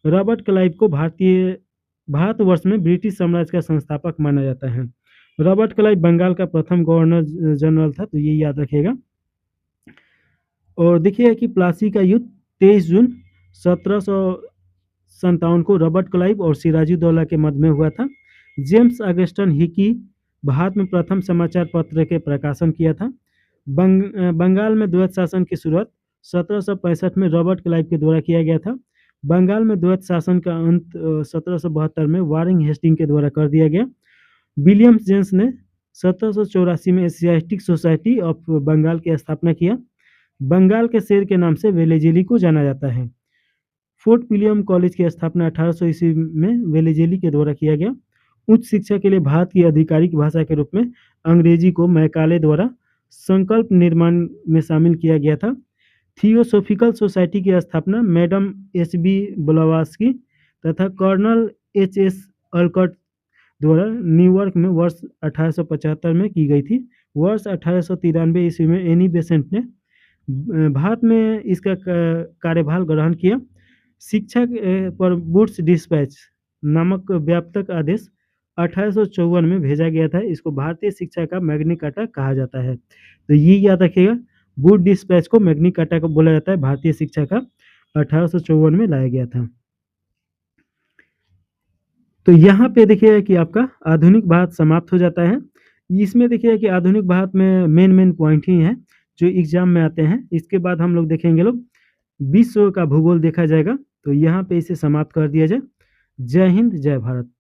रॉबर्ट क्लाइव को भारतवर्ष में ब्रिटिश साम्राज्य का संस्थापक माना जाता है। रॉबर्ट क्लाइव बंगाल का प्रथम गवर्नर जनरल था, तो ये याद रखिएगा। और देखिए कि प्लासी का युद्ध 23 जून 1757 को रॉबर्ट क्लाइव और सिराजुद्दौला के मध्य में हुआ था। जेम्स ऑगस्टन हिकी भारत में प्रथम समाचार पत्र के प्रकाशन किया था। बंगाल में द्वैत शासन की शुरुआत 1765 में रॉबर्ट क्लाइव के द्वारा किया गया था। बंगाल में द्वैत शासन का अंत 1772 में वारेन हेस्टिंग के द्वारा कर दिया गया। विलियम जेम्स ने 1784 में एशियाटिक सोसाइटी ऑफ बंगाल की स्थापना किया। बंगाल के शेर के नाम से वेलेजेली को जाना जाता है। फोर्ट विलियम कॉलेज की स्थापना 1800 ईस्वी में वेलेजेली के द्वारा किया गया। उच्च शिक्षा के लिए भारत की आधिकारिक भाषा के रूप में अंग्रेजी को मैकाले द्वारा संकल्प निर्माण में शामिल किया गया था। थियोसोफिकल सोसाइटी की स्थापना मैडम एस.बी. ब्लवात्स्की तथा कर्नल एच.एस. अलकट द्वारा न्यूयॉर्क में वर्ष 1875 में की गई थी। वर्ष 1893 ईस्वी में एनी बेसेंट ने भारत में इसका कार्यभार ग्रहण किया। शिक्षा पर वुड्स डिस्पैच नामक व्यापक आदेश 1854 में भेजा गया था। इसको भारतीय शिक्षा का मैग्ना कार्टा कहा जाता है। तो ये याद रखिएगा, वुड डिस्पैच को मैग्ना कार्टा को बोला जाता है, भारतीय शिक्षा का 1854 में लाया गया था। तो यहाँ पे देखिए कि आपका आधुनिक भारत समाप्त हो जाता है। इसमें देखिए कि आधुनिक भारत में मेन पॉइंट ही हैं जो एग्जाम में आते हैं। इसके बाद हम लोग देखेंगे लोग विश्व का भूगोल देखा जाएगा। तो यहाँ पे इसे समाप्त कर दिया जाए। जय हिंद, जय भारत।